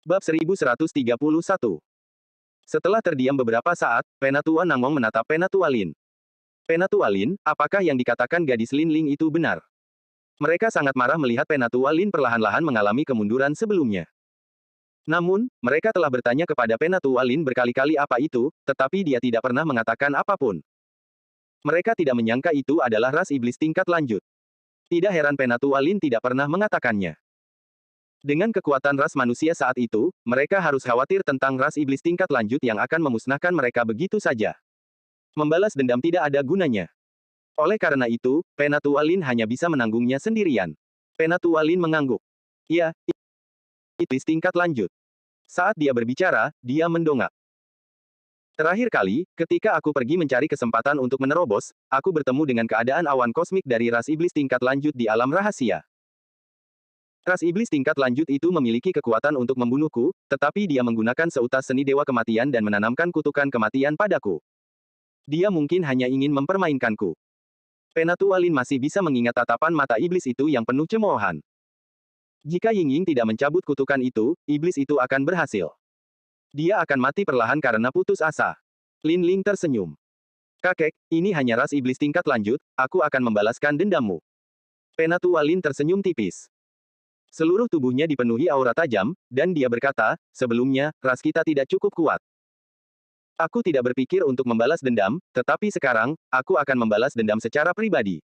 Bab 1131. Setelah terdiam beberapa saat, Penatua Nangong menatap Penatua Lin. Penatua Lin, apakah yang dikatakan gadis Lin Ling itu benar? Mereka sangat marah melihat Penatua Lin perlahan-lahan mengalami kemunduran sebelumnya. Namun, mereka telah bertanya kepada Penatua Lin berkali-kali apa itu, tetapi dia tidak pernah mengatakan apapun. Mereka tidak menyangka itu adalah ras iblis tingkat lanjut. Tidak heran Penatua Lin tidak pernah mengatakannya. Dengan kekuatan ras manusia saat itu, mereka harus khawatir tentang ras iblis tingkat lanjut yang akan memusnahkan mereka begitu saja. Membalas dendam tidak ada gunanya. Oleh karena itu, Penatua Lin hanya bisa menanggungnya sendirian. Penatua Lin mengangguk. Ya, iblis tingkat lanjut. Saat dia berbicara, dia mendongak. Terakhir kali, ketika aku pergi mencari kesempatan untuk menerobos, aku bertemu dengan keadaan awan kosmik dari ras iblis tingkat lanjut di alam rahasia. Ras iblis tingkat lanjut itu memiliki kekuatan untuk membunuhku, tetapi dia menggunakan seutas seni dewa kematian dan menanamkan kutukan kematian padaku. Dia mungkin hanya ingin mempermainkanku. Penatua Lin masih bisa mengingat tatapan mata iblis itu yang penuh cemoohan. Jika Ying Ying tidak mencabut kutukan itu, iblis itu akan berhasil. Dia akan mati perlahan karena putus asa. Lin Ling tersenyum. Kakek, ini hanya ras iblis tingkat lanjut, aku akan membalaskan dendammu. Penatua Lin tersenyum tipis. Seluruh tubuhnya dipenuhi aura tajam, dan dia berkata, sebelumnya, ras kita tidak cukup kuat. Aku tidak berpikir untuk membalas dendam, tetapi sekarang, aku akan membalas dendam secara pribadi.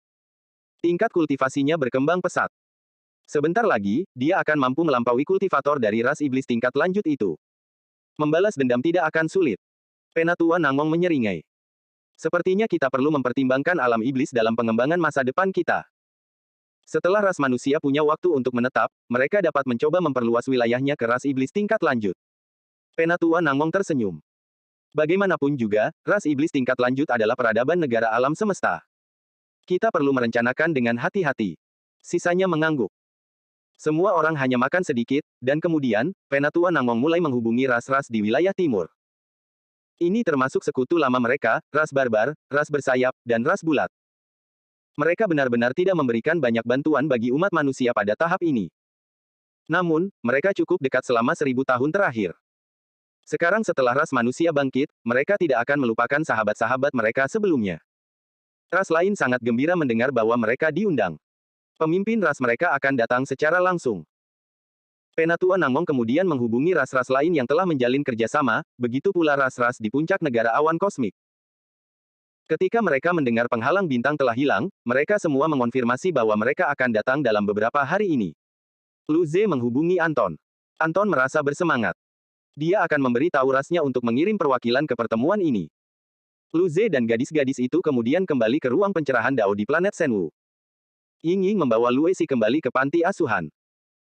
Tingkat kultivasinya berkembang pesat. Sebentar lagi, dia akan mampu melampaui kultivator dari ras iblis tingkat lanjut itu. Membalas dendam tidak akan sulit. Penatua Nangong menyeringai. Sepertinya kita perlu mempertimbangkan alam iblis dalam pengembangan masa depan kita. Setelah ras manusia punya waktu untuk menetap, mereka dapat mencoba memperluas wilayahnya ke ras iblis tingkat lanjut. Penatua Nangong tersenyum. Bagaimanapun juga, ras iblis tingkat lanjut adalah peradaban negara alam semesta. Kita perlu merencanakan dengan hati-hati. Sisanya mengangguk. Semua orang hanya makan sedikit, dan kemudian, Penatua Nangong mulai menghubungi ras-ras di wilayah timur. Ini termasuk sekutu lama mereka, ras barbar, ras bersayap, dan ras bulat. Mereka benar-benar tidak memberikan banyak bantuan bagi umat manusia pada tahap ini. Namun, mereka cukup dekat selama 1000 tahun terakhir. Sekarang setelah ras manusia bangkit, mereka tidak akan melupakan sahabat-sahabat mereka sebelumnya. Ras lain sangat gembira mendengar bahwa mereka diundang. Pemimpin ras mereka akan datang secara langsung. Penatua Nangong kemudian menghubungi ras-ras lain yang telah menjalin kerjasama, begitu pula ras-ras di puncak negara awan kosmik. Ketika mereka mendengar penghalang bintang telah hilang, mereka semua mengonfirmasi bahwa mereka akan datang dalam beberapa hari ini. Lu Ze menghubungi Anton. Anton merasa bersemangat. Dia akan memberi tahu rasnya untuk mengirim perwakilan ke pertemuan ini. Lu Ze dan gadis-gadis itu kemudian kembali ke ruang pencerahan Dao di planet Senwu. Ying Ying membawa Lu Exi kembali ke panti asuhan.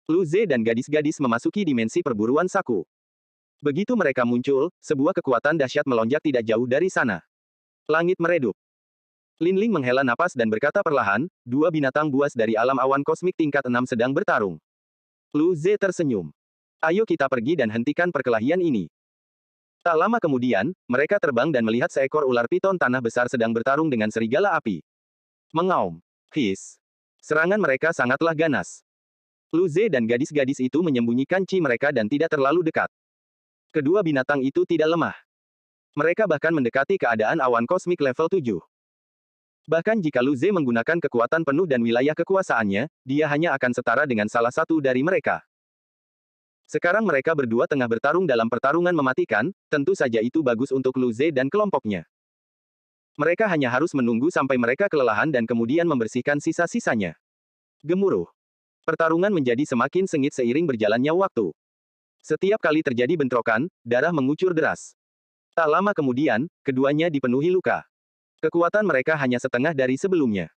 Lu Ze dan gadis-gadis memasuki dimensi perburuan Saku. Begitu mereka muncul, sebuah kekuatan dahsyat melonjak tidak jauh dari sana. Langit meredup. Lin Ling menghela napas dan berkata perlahan, dua binatang buas dari alam awan kosmik tingkat 6 sedang bertarung. Lu Ze tersenyum. Ayo kita pergi dan hentikan perkelahian ini. Tak lama kemudian, mereka terbang dan melihat seekor ular piton tanah besar sedang bertarung dengan serigala api. Mengaum. His. Serangan mereka sangatlah ganas. Lu Ze dan gadis-gadis itu menyembunyikan chi mereka dan tidak terlalu dekat. Kedua binatang itu tidak lemah. Mereka bahkan mendekati keadaan awan kosmik level 7. Bahkan jika Lu Ze menggunakan kekuatan penuh dan wilayah kekuasaannya, dia hanya akan setara dengan salah satu dari mereka. Sekarang mereka berdua tengah bertarung dalam pertarungan mematikan, tentu saja itu bagus untuk Lu Ze dan kelompoknya. Mereka hanya harus menunggu sampai mereka kelelahan dan kemudian membersihkan sisa-sisanya. Gemuruh. Pertarungan menjadi semakin sengit seiring berjalannya waktu. Setiap kali terjadi bentrokan, darah mengucur deras. Tak lama kemudian, keduanya dipenuhi luka. Kekuatan mereka hanya setengah dari sebelumnya.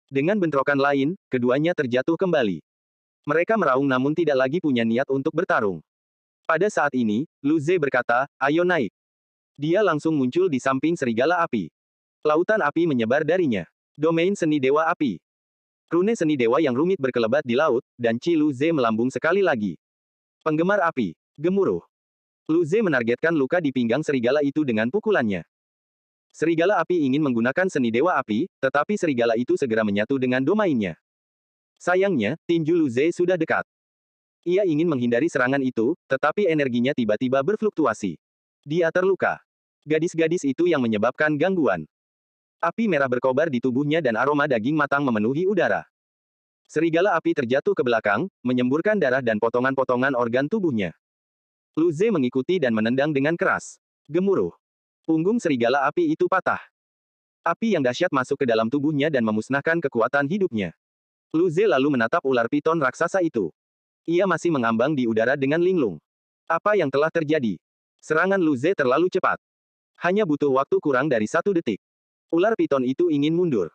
Dengan bentrokan lain, keduanya terjatuh kembali. Mereka meraung namun tidak lagi punya niat untuk bertarung. Pada saat ini, Lu Ze berkata, ayo naik. Dia langsung muncul di samping serigala api. Lautan api menyebar darinya. Domain seni dewa api. Rune seni dewa yang rumit berkelebat di laut, dan Chi Lu Ze melambung sekali lagi. Penggemar api. Gemuruh. Lu Ze menargetkan luka di pinggang serigala itu dengan pukulannya. Serigala api ingin menggunakan seni dewa api, tetapi serigala itu segera menyatu dengan domainnya. Sayangnya, tinju Lu Ze sudah dekat. Ia ingin menghindari serangan itu, tetapi energinya tiba-tiba berfluktuasi. Dia terluka. Gadis-gadis itu yang menyebabkan gangguan. Api merah berkobar di tubuhnya dan aroma daging matang memenuhi udara. Serigala api terjatuh ke belakang, menyemburkan darah dan potongan-potongan organ tubuhnya. Lu Ze mengikuti dan menendang dengan keras. Gemuruh. Punggung serigala api itu patah. Api yang dahsyat masuk ke dalam tubuhnya dan memusnahkan kekuatan hidupnya. Lu Ze lalu menatap ular piton raksasa itu. Ia masih mengambang di udara dengan linglung. Apa yang telah terjadi? Serangan Lu Ze terlalu cepat. Hanya butuh waktu kurang dari 1 detik. Ular piton itu ingin mundur.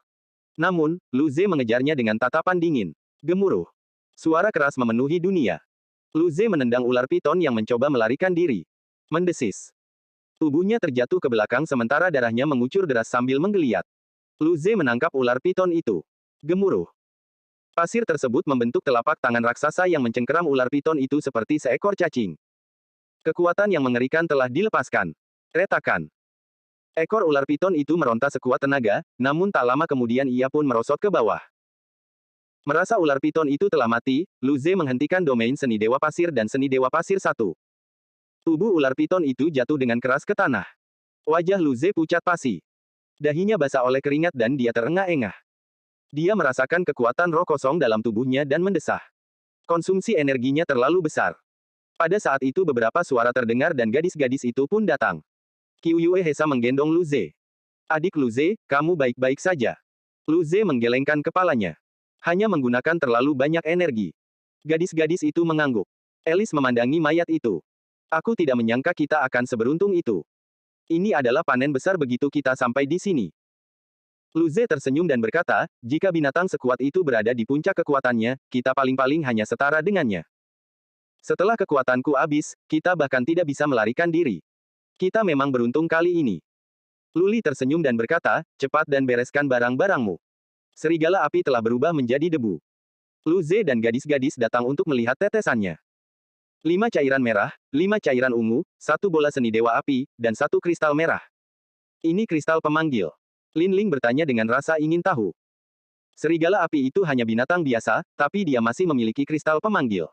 Namun, Lu Ze mengejarnya dengan tatapan dingin. Gemuruh. Suara keras memenuhi dunia. Lu Ze menendang ular piton yang mencoba melarikan diri. Mendesis. Tubuhnya terjatuh ke belakang sementara darahnya mengucur deras sambil menggeliat. Lu Ze menangkap ular piton itu. Gemuruh. Pasir tersebut membentuk telapak tangan raksasa yang mencengkeram ular piton itu seperti seekor cacing. Kekuatan yang mengerikan telah dilepaskan. Retakan. Ekor ular piton itu meronta sekuat tenaga, namun tak lama kemudian ia pun merosot ke bawah. Merasa ular piton itu telah mati, Lu Ze menghentikan domain seni Dewa Pasir dan seni Dewa Pasir 1. Tubuh ular piton itu jatuh dengan keras ke tanah. Wajah Lu Ze pucat pasi. Dahinya basah oleh keringat dan dia terengah-engah. Dia merasakan kekuatan roh kosong dalam tubuhnya dan mendesah. Konsumsi energinya terlalu besar. Pada saat itu beberapa suara terdengar dan gadis-gadis itu pun datang. Qiuyue Hesa menggendong Lu Ze. Adik Lu Ze, kamu baik-baik saja. Lu Ze menggelengkan kepalanya. Hanya menggunakan terlalu banyak energi. Gadis-gadis itu mengangguk. Alice memandangi mayat itu. Aku tidak menyangka kita akan seberuntung itu. Ini adalah panen besar begitu kita sampai di sini. Lu Ze tersenyum dan berkata, jika binatang sekuat itu berada di puncak kekuatannya, kita paling-paling hanya setara dengannya. Setelah kekuatanku habis, kita bahkan tidak bisa melarikan diri. Kita memang beruntung kali ini. Luli tersenyum dan berkata, cepat dan bereskan barang-barangmu. Serigala api telah berubah menjadi debu. Lu Ze dan gadis-gadis datang untuk melihat tetesannya. 5 cairan merah, 5 cairan ungu, 1 bola seni dewa api, dan 1 kristal merah. Ini kristal pemanggil. Lin Ling bertanya dengan rasa ingin tahu. Serigala api itu hanya binatang biasa, tapi dia masih memiliki kristal pemanggil.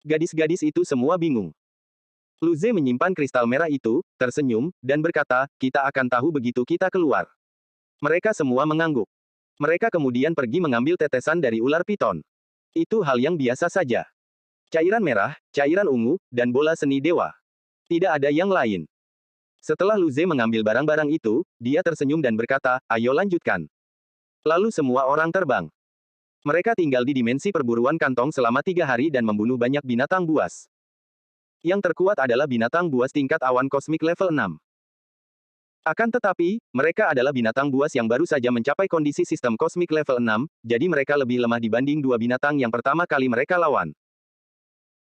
Gadis-gadis itu semua bingung. Lu Ze menyimpan kristal merah itu, tersenyum, dan berkata, kita akan tahu begitu kita keluar. Mereka semua mengangguk. Mereka kemudian pergi mengambil tetesan dari ular piton. Itu hal yang biasa saja. Cairan merah, cairan ungu, dan bola seni dewa. Tidak ada yang lain. Setelah Lu Ze mengambil barang-barang itu, dia tersenyum dan berkata, ayo lanjutkan. Lalu semua orang terbang. Mereka tinggal di dimensi perburuan kantong selama 3 hari dan membunuh banyak binatang buas. Yang terkuat adalah binatang buas tingkat awan kosmik level 6. Akan tetapi, mereka adalah binatang buas yang baru saja mencapai kondisi sistem kosmik level 6, jadi mereka lebih lemah dibanding 2 binatang yang pertama kali mereka lawan.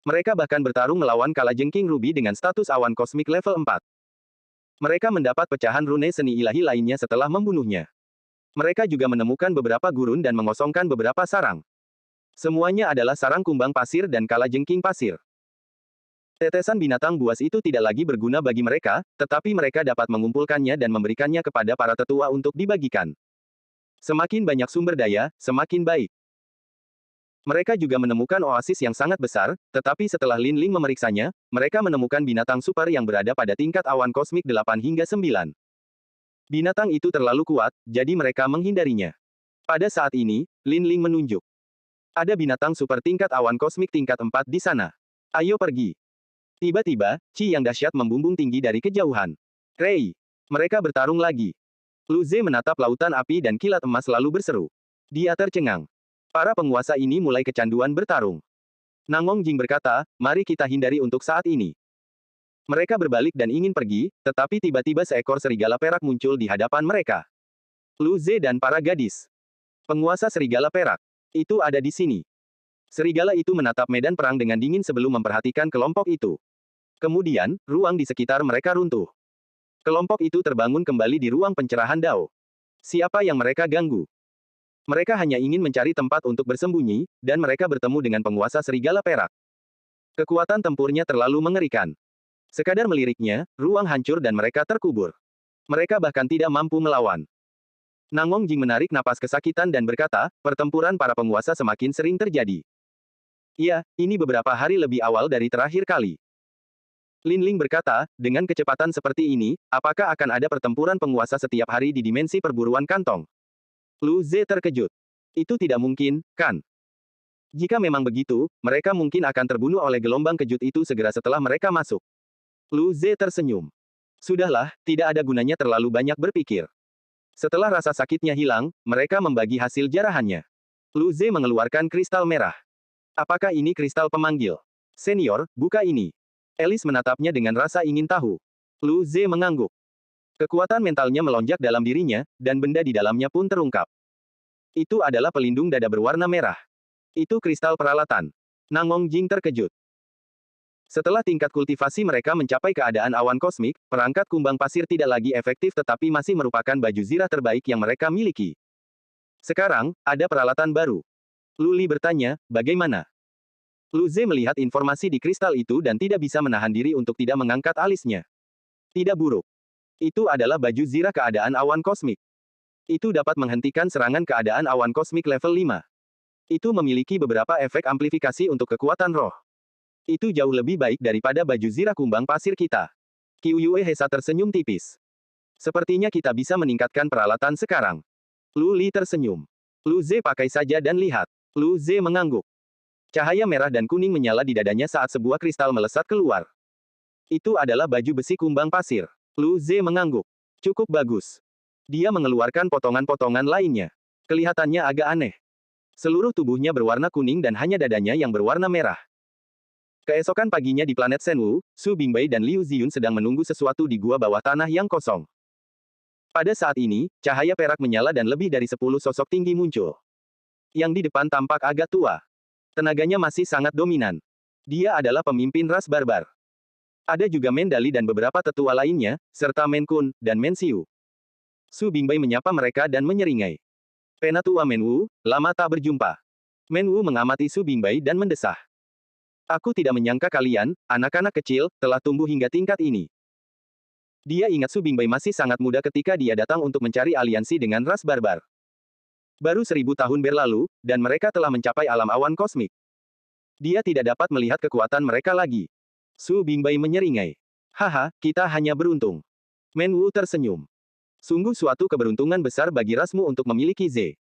Mereka bahkan bertarung melawan kalajengking ruby dengan status awan kosmik level 4. Mereka mendapat pecahan rune seni ilahi lainnya setelah membunuhnya. Mereka juga menemukan beberapa gurun dan mengosongkan beberapa sarang. Semuanya adalah sarang kumbang pasir dan kalajengking pasir. Tetesan binatang buas itu tidak lagi berguna bagi mereka, tetapi mereka dapat mengumpulkannya dan memberikannya kepada para tetua untuk dibagikan. Semakin banyak sumber daya, semakin baik. Mereka juga menemukan oasis yang sangat besar, tetapi setelah Lin Ling memeriksanya, mereka menemukan binatang super yang berada pada tingkat awan kosmik 8 hingga 9. Binatang itu terlalu kuat, jadi mereka menghindarinya. Pada saat ini, Lin Ling menunjuk. Ada binatang super tingkat awan kosmik tingkat 4 di sana. Ayo pergi. Tiba-tiba, Qi yang dahsyat membumbung tinggi dari kejauhan. Rei. Mereka bertarung lagi. Lu Ze menatap lautan api dan kilat emas lalu berseru. Dia tercengang. Para penguasa ini mulai kecanduan bertarung. Nangong Jing berkata, mari kita hindari untuk saat ini. Mereka berbalik dan ingin pergi, tetapi tiba-tiba seekor serigala perak muncul di hadapan mereka. Lu Ze dan para gadis. Penguasa serigala perak. Itu ada di sini. Serigala itu menatap medan perang dengan dingin sebelum memperhatikan kelompok itu. Kemudian, ruang di sekitar mereka runtuh. Kelompok itu terbangun kembali di ruang pencerahan Dao. Siapa yang mereka ganggu? Mereka hanya ingin mencari tempat untuk bersembunyi, dan mereka bertemu dengan penguasa serigala perak. Kekuatan tempurnya terlalu mengerikan. Sekadar meliriknya, ruang hancur dan mereka terkubur. Mereka bahkan tidak mampu melawan. Nangong Jing menarik napas kesakitan dan berkata, pertempuran para penguasa semakin sering terjadi. Iya, ini beberapa hari lebih awal dari terakhir kali. Lin Ling berkata, dengan kecepatan seperti ini, apakah akan ada pertempuran penguasa setiap hari di dimensi perburuan kantong? Lu Ze terkejut. Itu tidak mungkin, kan? Jika memang begitu, mereka mungkin akan terbunuh oleh gelombang kejut itu segera setelah mereka masuk. Lu Ze tersenyum. Sudahlah, tidak ada gunanya terlalu banyak berpikir. Setelah rasa sakitnya hilang, mereka membagi hasil jarahannya. Lu Ze mengeluarkan kristal merah. Apakah ini kristal pemanggil? Senior, buka ini. Alice menatapnya dengan rasa ingin tahu. Lu Ze mengangguk. Kekuatan mentalnya melonjak dalam dirinya, dan benda di dalamnya pun terungkap. Itu adalah pelindung dada berwarna merah. Itu kristal peralatan. Nangong Jing terkejut. Setelah tingkat kultivasi mereka mencapai keadaan awan kosmik, perangkat kumbang pasir tidak lagi efektif tetapi masih merupakan baju zirah terbaik yang mereka miliki. Sekarang, ada peralatan baru. Lu Li bertanya, bagaimana? Lu Ze melihat informasi di kristal itu dan tidak bisa menahan diri untuk tidak mengangkat alisnya. Tidak buruk. Itu adalah baju zirah keadaan awan kosmik. Itu dapat menghentikan serangan keadaan awan kosmik level 5. Itu memiliki beberapa efek amplifikasi untuk kekuatan roh. Itu jauh lebih baik daripada baju zirah kumbang pasir kita. Qiuyue Hesa tersenyum tipis. Sepertinya kita bisa meningkatkan peralatan sekarang. Lu Li tersenyum. Lu Ze pakai saja dan lihat. Lu Ze mengangguk. Cahaya merah dan kuning menyala di dadanya saat sebuah kristal melesat keluar. Itu adalah baju besi kumbang pasir. Lu Ze mengangguk. Cukup bagus. Dia mengeluarkan potongan-potongan lainnya. Kelihatannya agak aneh. Seluruh tubuhnya berwarna kuning dan hanya dadanya yang berwarna merah. Keesokan paginya di planet Shenwu, Su Bingbei dan Liu Ziyun sedang menunggu sesuatu di gua bawah tanah yang kosong. Pada saat ini, cahaya perak menyala dan lebih dari 10 sosok tinggi muncul. Yang di depan tampak agak tua. Tenaganya masih sangat dominan. Dia adalah pemimpin ras barbar. Ada juga Mendali dan beberapa tetua lainnya, serta Menkun dan Mensiu. Su Bingbei menyapa mereka dan menyeringai. Penatua Menwu, lama tak berjumpa. Menwu mengamati Su Bingbei dan mendesah. Aku tidak menyangka kalian, anak-anak kecil, telah tumbuh hingga tingkat ini. Dia ingat Su Bingbei masih sangat muda ketika dia datang untuk mencari aliansi dengan ras barbar. Baru 1000 tahun berlalu, dan mereka telah mencapai alam awan kosmik. Dia tidak dapat melihat kekuatan mereka lagi. Su Bingbei menyeringai. Haha, kita hanya beruntung. Menwu tersenyum. Sungguh suatu keberuntungan besar bagi rasmu untuk memiliki Ze.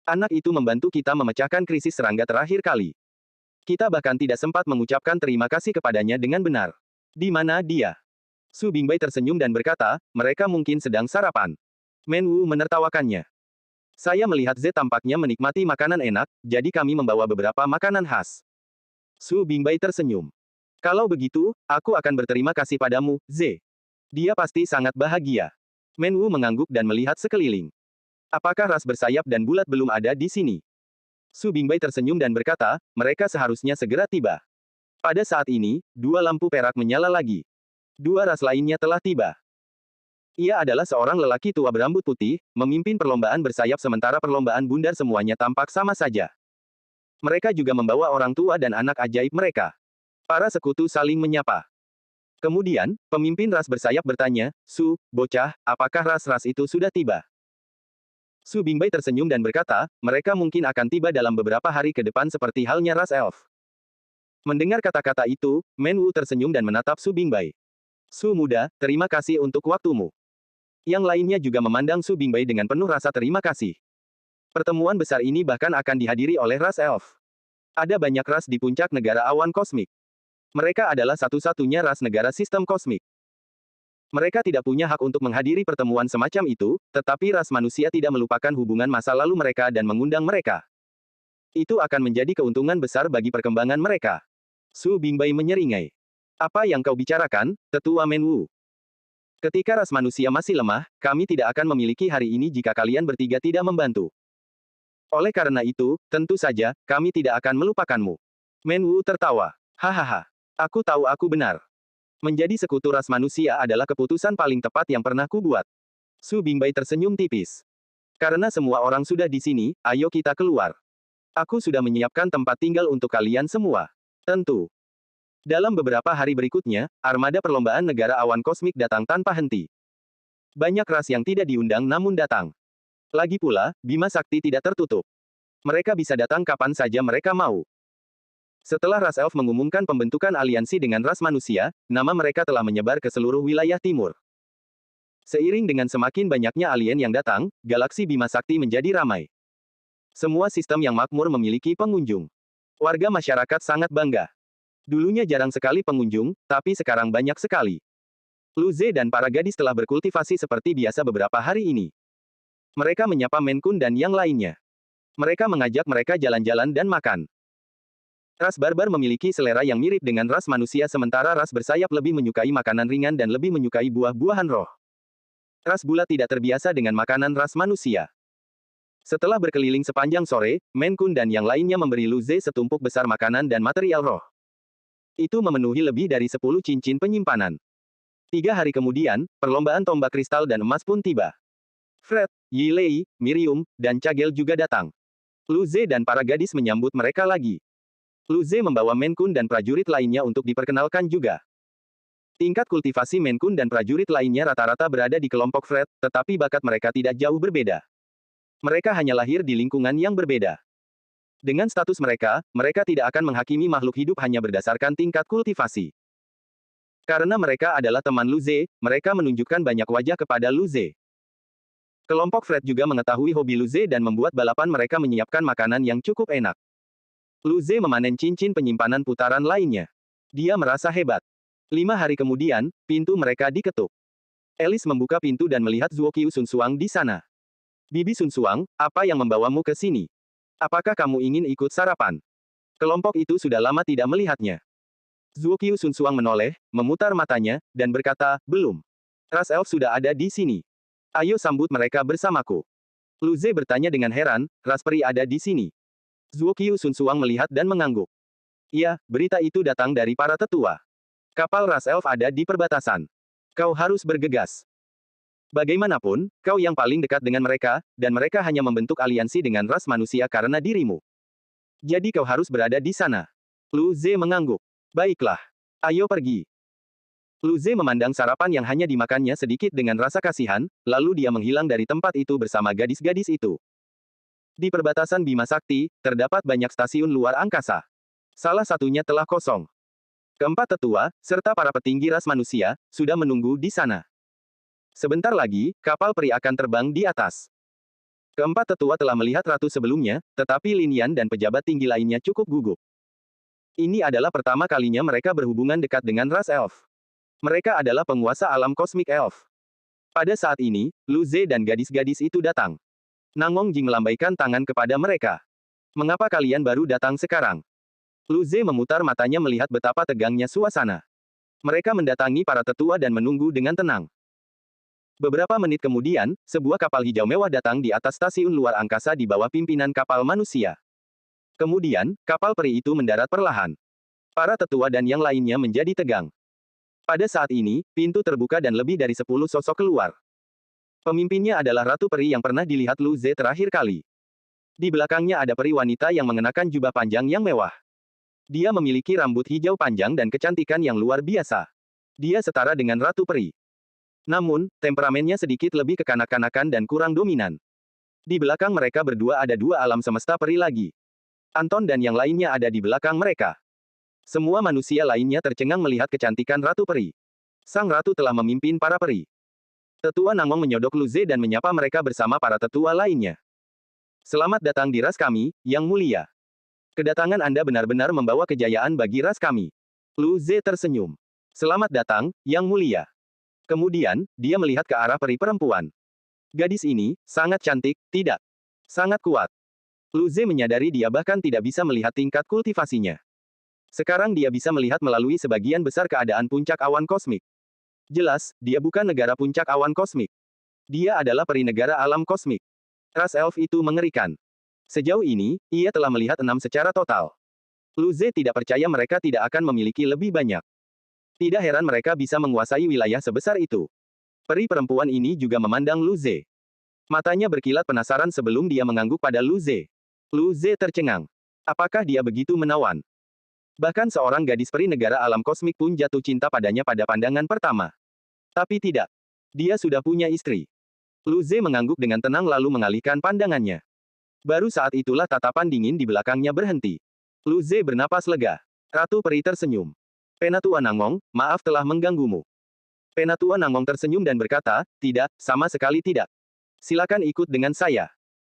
Anak itu membantu kita memecahkan krisis serangga terakhir kali. Kita bahkan tidak sempat mengucapkan terima kasih kepadanya dengan benar. Di mana dia? Su Bingbei tersenyum dan berkata, mereka mungkin sedang sarapan. Menwu menertawakannya. Saya melihat Z tampaknya menikmati makanan enak, jadi kami membawa beberapa makanan khas. Su Bingbei tersenyum. Kalau begitu, aku akan berterima kasih padamu, Z. Dia pasti sangat bahagia. Menwu mengangguk dan melihat sekeliling. Apakah ras bersayap dan bulat belum ada di sini? Su Bingbei tersenyum dan berkata, mereka seharusnya segera tiba. Pada saat ini, 2 lampu perak menyala lagi. 2 ras lainnya telah tiba. Ia adalah seorang lelaki tua berambut putih, memimpin perlombaan bersayap sementara perlombaan bundar semuanya tampak sama saja. Mereka juga membawa orang tua dan anak ajaib mereka. Para sekutu saling menyapa. Kemudian, pemimpin ras bersayap bertanya, Su, bocah, apakah ras-ras itu sudah tiba? Su Bingbei tersenyum dan berkata, mereka mungkin akan tiba dalam beberapa hari ke depan seperti halnya ras elf. Mendengar kata-kata itu, Menwu tersenyum dan menatap Su Bingbei. Su muda, terima kasih untuk waktumu. Yang lainnya juga memandang Su Bingbei dengan penuh rasa terima kasih. Pertemuan besar ini bahkan akan dihadiri oleh ras elf. Ada banyak ras di puncak negara awan kosmik. Mereka adalah satu-satunya ras negara sistem kosmik. Mereka tidak punya hak untuk menghadiri pertemuan semacam itu, tetapi ras manusia tidak melupakan hubungan masa lalu mereka dan mengundang mereka. Itu akan menjadi keuntungan besar bagi perkembangan mereka. Su Bingbei menyeringai. Apa yang kau bicarakan, tetua Menwu? Ketika ras manusia masih lemah, kami tidak akan memiliki hari ini jika kalian bertiga tidak membantu. Oleh karena itu, tentu saja, kami tidak akan melupakanmu. Menwu tertawa. Hahaha. Aku tahu aku benar. Menjadi sekutu ras manusia adalah keputusan paling tepat yang pernah kubuat. Su Bingbei tersenyum tipis. Karena semua orang sudah di sini, ayo kita keluar. Aku sudah menyiapkan tempat tinggal untuk kalian semua. Tentu. Dalam beberapa hari berikutnya, armada perlombaan negara awan kosmik datang tanpa henti. Banyak ras yang tidak diundang namun datang. Lagi pula, Bima Sakti tidak tertutup. Mereka bisa datang kapan saja mereka mau. Setelah ras elf mengumumkan pembentukan aliansi dengan ras manusia, nama mereka telah menyebar ke seluruh wilayah timur. Seiring dengan semakin banyaknya alien yang datang, galaksi Bima Sakti menjadi ramai. Semua sistem yang makmur memiliki pengunjung. Warga masyarakat sangat bangga. Dulunya jarang sekali pengunjung, tapi sekarang banyak sekali. Lu Ze dan para gadis telah berkultivasi seperti biasa beberapa hari ini. Mereka menyapa Menkun dan yang lainnya. Mereka mengajak mereka jalan-jalan dan makan. Ras barbar memiliki selera yang mirip dengan ras manusia sementara ras bersayap lebih menyukai makanan ringan dan lebih menyukai buah-buahan roh. Ras bulat tidak terbiasa dengan makanan ras manusia. Setelah berkeliling sepanjang sore, Menkun dan yang lainnya memberi Lu Ze setumpuk besar makanan dan material roh. Itu memenuhi lebih dari 10 cincin penyimpanan. 3 hari kemudian, perlombaan tombak kristal dan emas pun tiba. Fred, Yilei, Miriam, dan Cagel juga datang. Lu Ze dan para gadis menyambut mereka lagi. Lu Ze membawa Menkun dan prajurit lainnya untuk diperkenalkan juga. Tingkat kultivasi Menkun dan prajurit lainnya rata-rata berada di kelompok Fred, tetapi bakat mereka tidak jauh berbeda. Mereka hanya lahir di lingkungan yang berbeda. Dengan status mereka, mereka tidak akan menghakimi makhluk hidup hanya berdasarkan tingkat kultivasi. Karena mereka adalah teman Lu Ze, mereka menunjukkan banyak wajah kepada Lu Ze. Kelompok Fred juga mengetahui hobi Lu Ze dan membuat balapan mereka menyiapkan makanan yang cukup enak. Lu Ze memanen cincin penyimpanan putaran lainnya. Dia merasa hebat. 5 hari kemudian, pintu mereka diketuk. Alice membuka pintu dan melihat Zuokyu Sun Suang di sana. Bibi Sun Suang, apa yang membawamu ke sini? Apakah kamu ingin ikut sarapan? Kelompok itu sudah lama tidak melihatnya. Zuokyu Sun Suang menoleh, memutar matanya, dan berkata, belum. Ras elf sudah ada di sini. Ayo sambut mereka bersamaku. Lu Ze bertanya dengan heran, ras peri ada di sini. Zuokyu Sun Suang melihat dan mengangguk. Iya, berita itu datang dari para tetua. Kapal ras elf ada di perbatasan. Kau harus bergegas. Bagaimanapun, kau yang paling dekat dengan mereka, dan mereka hanya membentuk aliansi dengan ras manusia karena dirimu. Jadi kau harus berada di sana. Lu Ze mengangguk. Baiklah. Ayo pergi. Lu Ze memandang sarapan yang hanya dimakannya sedikit dengan rasa kasihan, lalu dia menghilang dari tempat itu bersama gadis-gadis itu. Di perbatasan Bima Sakti, terdapat banyak stasiun luar angkasa. Salah satunya telah kosong. Keempat tetua, serta para petinggi ras manusia, sudah menunggu di sana. Sebentar lagi, kapal peri akan terbang di atas. Keempat tetua telah melihat ratu sebelumnya, tetapi Lin Yan dan pejabat tinggi lainnya cukup gugup. Ini adalah pertama kalinya mereka berhubungan dekat dengan ras elf. Mereka adalah penguasa alam kosmik elf. Pada saat ini, Lu Ze dan gadis-gadis itu datang. Nangong Jing melambaikan tangan kepada mereka. Mengapa kalian baru datang sekarang? Lu Ze memutar matanya melihat betapa tegangnya suasana. Mereka mendatangi para tetua dan menunggu dengan tenang. Beberapa menit kemudian, sebuah kapal hijau mewah datang di atas stasiun luar angkasa di bawah pimpinan kapal manusia. Kemudian, kapal peri itu mendarat perlahan. Para tetua dan yang lainnya menjadi tegang. Pada saat ini, pintu terbuka dan lebih dari 10 sosok keluar. Pemimpinnya adalah Ratu Peri yang pernah dilihat Lu Ze terakhir kali. Di belakangnya ada peri wanita yang mengenakan jubah panjang yang mewah. Dia memiliki rambut hijau panjang dan kecantikan yang luar biasa. Dia setara dengan Ratu Peri. Namun, temperamennya sedikit lebih kekanak-kanakan dan kurang dominan. Di belakang mereka berdua ada 2 alam semesta peri lagi. Anton dan yang lainnya ada di belakang mereka. Semua manusia lainnya tercengang melihat kecantikan Ratu Peri. Sang Ratu telah memimpin para peri. Tetua Nangong menyodok Lu Ze dan menyapa mereka bersama para tetua lainnya. Selamat datang di ras kami, Yang Mulia. Kedatangan Anda benar-benar membawa kejayaan bagi ras kami. Lu Ze tersenyum. Selamat datang, Yang Mulia. Kemudian, dia melihat ke arah peri perempuan. Gadis ini, sangat cantik, tidak? Sangat kuat. Lu Ze menyadari dia bahkan tidak bisa melihat tingkat kultivasinya. Sekarang dia bisa melihat melalui sebagian besar keadaan puncak awan kosmik. Jelas, dia bukan negara puncak awan kosmik. Dia adalah peri negara alam kosmik. Ras elf itu mengerikan. Sejauh ini, ia telah melihat 6 secara total. Lu Ze tidak percaya mereka tidak akan memiliki lebih banyak. Tidak heran mereka bisa menguasai wilayah sebesar itu. Peri perempuan ini juga memandang Lu Ze. Matanya berkilat penasaran sebelum dia mengangguk pada Lu Ze. Lu Ze tercengang. Apakah dia begitu menawan? Bahkan seorang gadis peri negara alam kosmik pun jatuh cinta padanya pada pandangan pertama. Tapi tidak. Dia sudah punya istri. Lu Ze mengangguk dengan tenang lalu mengalihkan pandangannya. Baru saat itulah tatapan dingin di belakangnya berhenti. Lu Ze bernapas lega. Ratu Peri tersenyum. Penatua Nangong, maaf telah mengganggumu. Penatua Nangong tersenyum dan berkata, tidak, sama sekali tidak. Silakan ikut dengan saya.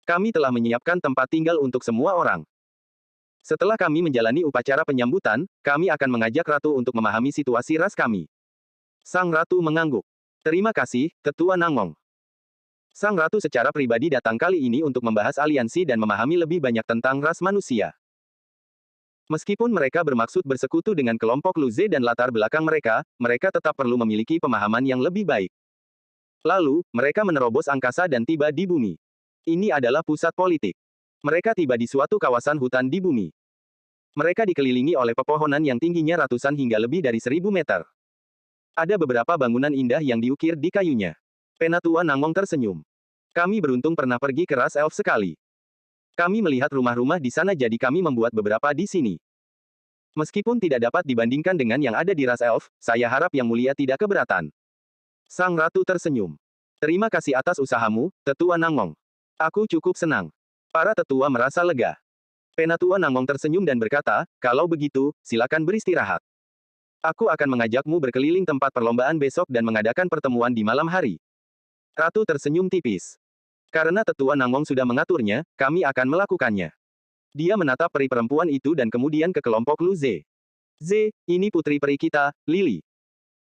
Kami telah menyiapkan tempat tinggal untuk semua orang. Setelah kami menjalani upacara penyambutan, kami akan mengajak Ratu untuk memahami situasi ras kami. Sang Ratu mengangguk. Terima kasih, Tetua Nangong. Sang Ratu secara pribadi datang kali ini untuk membahas aliansi dan memahami lebih banyak tentang ras manusia. Meskipun mereka bermaksud bersekutu dengan kelompok Lu Ze dan latar belakang mereka, mereka tetap perlu memiliki pemahaman yang lebih baik. Lalu, mereka menerobos angkasa dan tiba di bumi. Ini adalah pusat politik. Mereka tiba di suatu kawasan hutan di bumi. Mereka dikelilingi oleh pepohonan yang tingginya ratusan hingga lebih dari 1000 meter. Ada beberapa bangunan indah yang diukir di kayunya. Penatua Nangong tersenyum. Kami beruntung pernah pergi ke ras elf sekali. Kami melihat rumah-rumah di sana jadi kami membuat beberapa di sini. Meskipun tidak dapat dibandingkan dengan yang ada di ras elf, saya harap Yang Mulia tidak keberatan. Sang Ratu tersenyum. Terima kasih atas usahamu, Tetua Nangong. Aku cukup senang. Para tetua merasa lega. Penatua Nangong tersenyum dan berkata, kalau begitu, silakan beristirahat. Aku akan mengajakmu berkeliling tempat perlombaan besok dan mengadakan pertemuan di malam hari. Ratu tersenyum tipis. Karena Tetua Nangong sudah mengaturnya, kami akan melakukannya. Dia menatap peri perempuan itu dan kemudian ke kelompok Lu Ze. Ze, ini putri peri kita, Lily.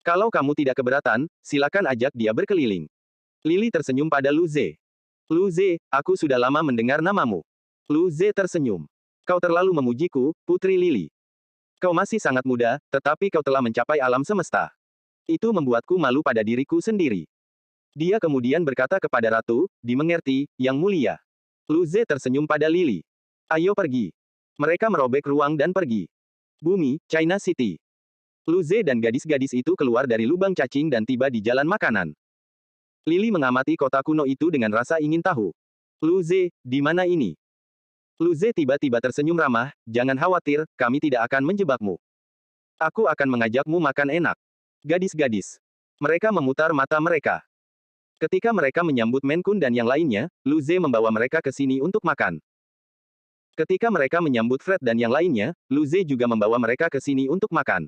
Kalau kamu tidak keberatan, silakan ajak dia berkeliling. Lily tersenyum pada Lu Ze. Lu Ze, aku sudah lama mendengar namamu. Lu Ze tersenyum. Kau terlalu memujiku, Putri Lily. Kau masih sangat muda, tetapi kau telah mencapai alam semesta. Itu membuatku malu pada diriku sendiri. Dia kemudian berkata kepada Ratu, dimengerti, Yang Mulia. Lu Ze tersenyum pada Lily. Ayo pergi. Mereka merobek ruang dan pergi. Bumi, China City. Lu Ze dan gadis-gadis itu keluar dari lubang cacing dan tiba di jalan makanan. Lily mengamati kota kuno itu dengan rasa ingin tahu. Lu Ze, di mana ini? Lu Ze tiba-tiba tersenyum ramah, jangan khawatir, kami tidak akan menjebakmu. Aku akan mengajakmu makan enak. Gadis-gadis. Mereka memutar mata mereka. Ketika mereka menyambut Menkun dan yang lainnya, Lu Ze membawa mereka ke sini untuk makan. Ketika mereka menyambut Fred dan yang lainnya, Lu Ze juga membawa mereka ke sini untuk makan.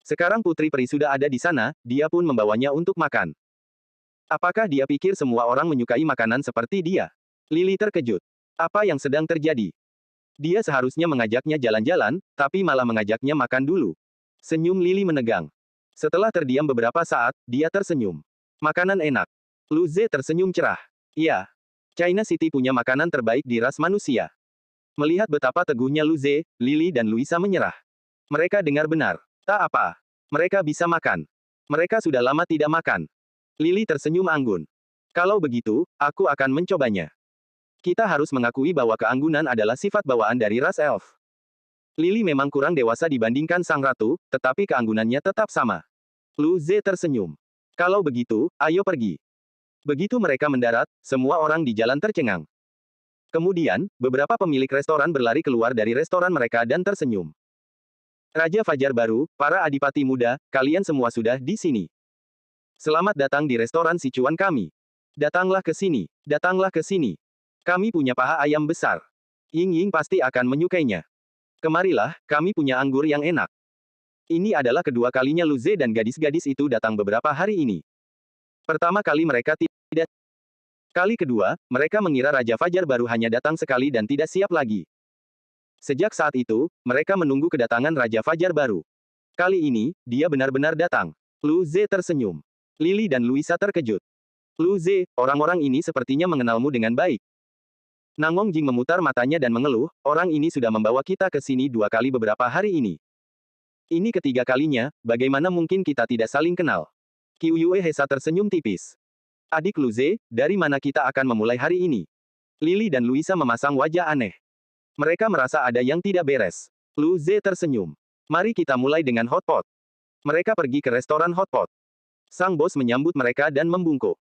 Sekarang Putri Peri sudah ada di sana, dia pun membawanya untuk makan. Apakah dia pikir semua orang menyukai makanan seperti dia? Lily terkejut. Apa yang sedang terjadi? Dia seharusnya mengajaknya jalan-jalan, tapi malah mengajaknya makan dulu. Senyum Lily menegang. Setelah terdiam beberapa saat, dia tersenyum. Makanan enak. Lu Ze tersenyum cerah. Iya. China City punya makanan terbaik di ras manusia. Melihat betapa teguhnya Lu Ze, Lily dan Luisa menyerah. Mereka dengar benar. Tak apa. Mereka bisa makan. Mereka sudah lama tidak makan. Lily tersenyum anggun. Kalau begitu, aku akan mencobanya. Kita harus mengakui bahwa keanggunan adalah sifat bawaan dari ras elf. Lily memang kurang dewasa dibandingkan sang ratu, tetapi keanggunannya tetap sama. Lu Ze tersenyum. Kalau begitu, ayo pergi. Begitu mereka mendarat, semua orang di jalan tercengang. Kemudian, beberapa pemilik restoran berlari keluar dari restoran mereka dan tersenyum. Raja Fajar Baru, para adipati muda, kalian semua sudah di sini. Selamat datang di restoran Sichuan kami. Datanglah ke sini. Datanglah ke sini. Kami punya paha ayam besar. Ying Ying pasti akan menyukainya. Kemarilah, kami punya anggur yang enak. Ini adalah kedua kalinya Lu Ze dan gadis-gadis itu datang beberapa hari ini. Pertama kali mereka tidak. Kali kedua, mereka mengira Raja Fajar Baru hanya datang sekali dan tidak siap lagi. Sejak saat itu, mereka menunggu kedatangan Raja Fajar Baru. Kali ini, dia benar-benar datang. Lu Ze tersenyum. Lily dan Luisa terkejut. Lu Ze, orang-orang ini sepertinya mengenalmu dengan baik. Nangong Jing memutar matanya dan mengeluh, orang ini sudah membawa kita ke sini 2 kali beberapa hari ini. Ini ketiga kalinya, bagaimana mungkin kita tidak saling kenal? Qiu Yue Hesa tersenyum tipis. Adik Lu Ze, dari mana kita akan memulai hari ini? Lily dan Luisa memasang wajah aneh. Mereka merasa ada yang tidak beres. Lu Ze tersenyum. Mari kita mulai dengan hotpot. Mereka pergi ke restoran hotpot. Sang bos menyambut mereka dan membungkuk.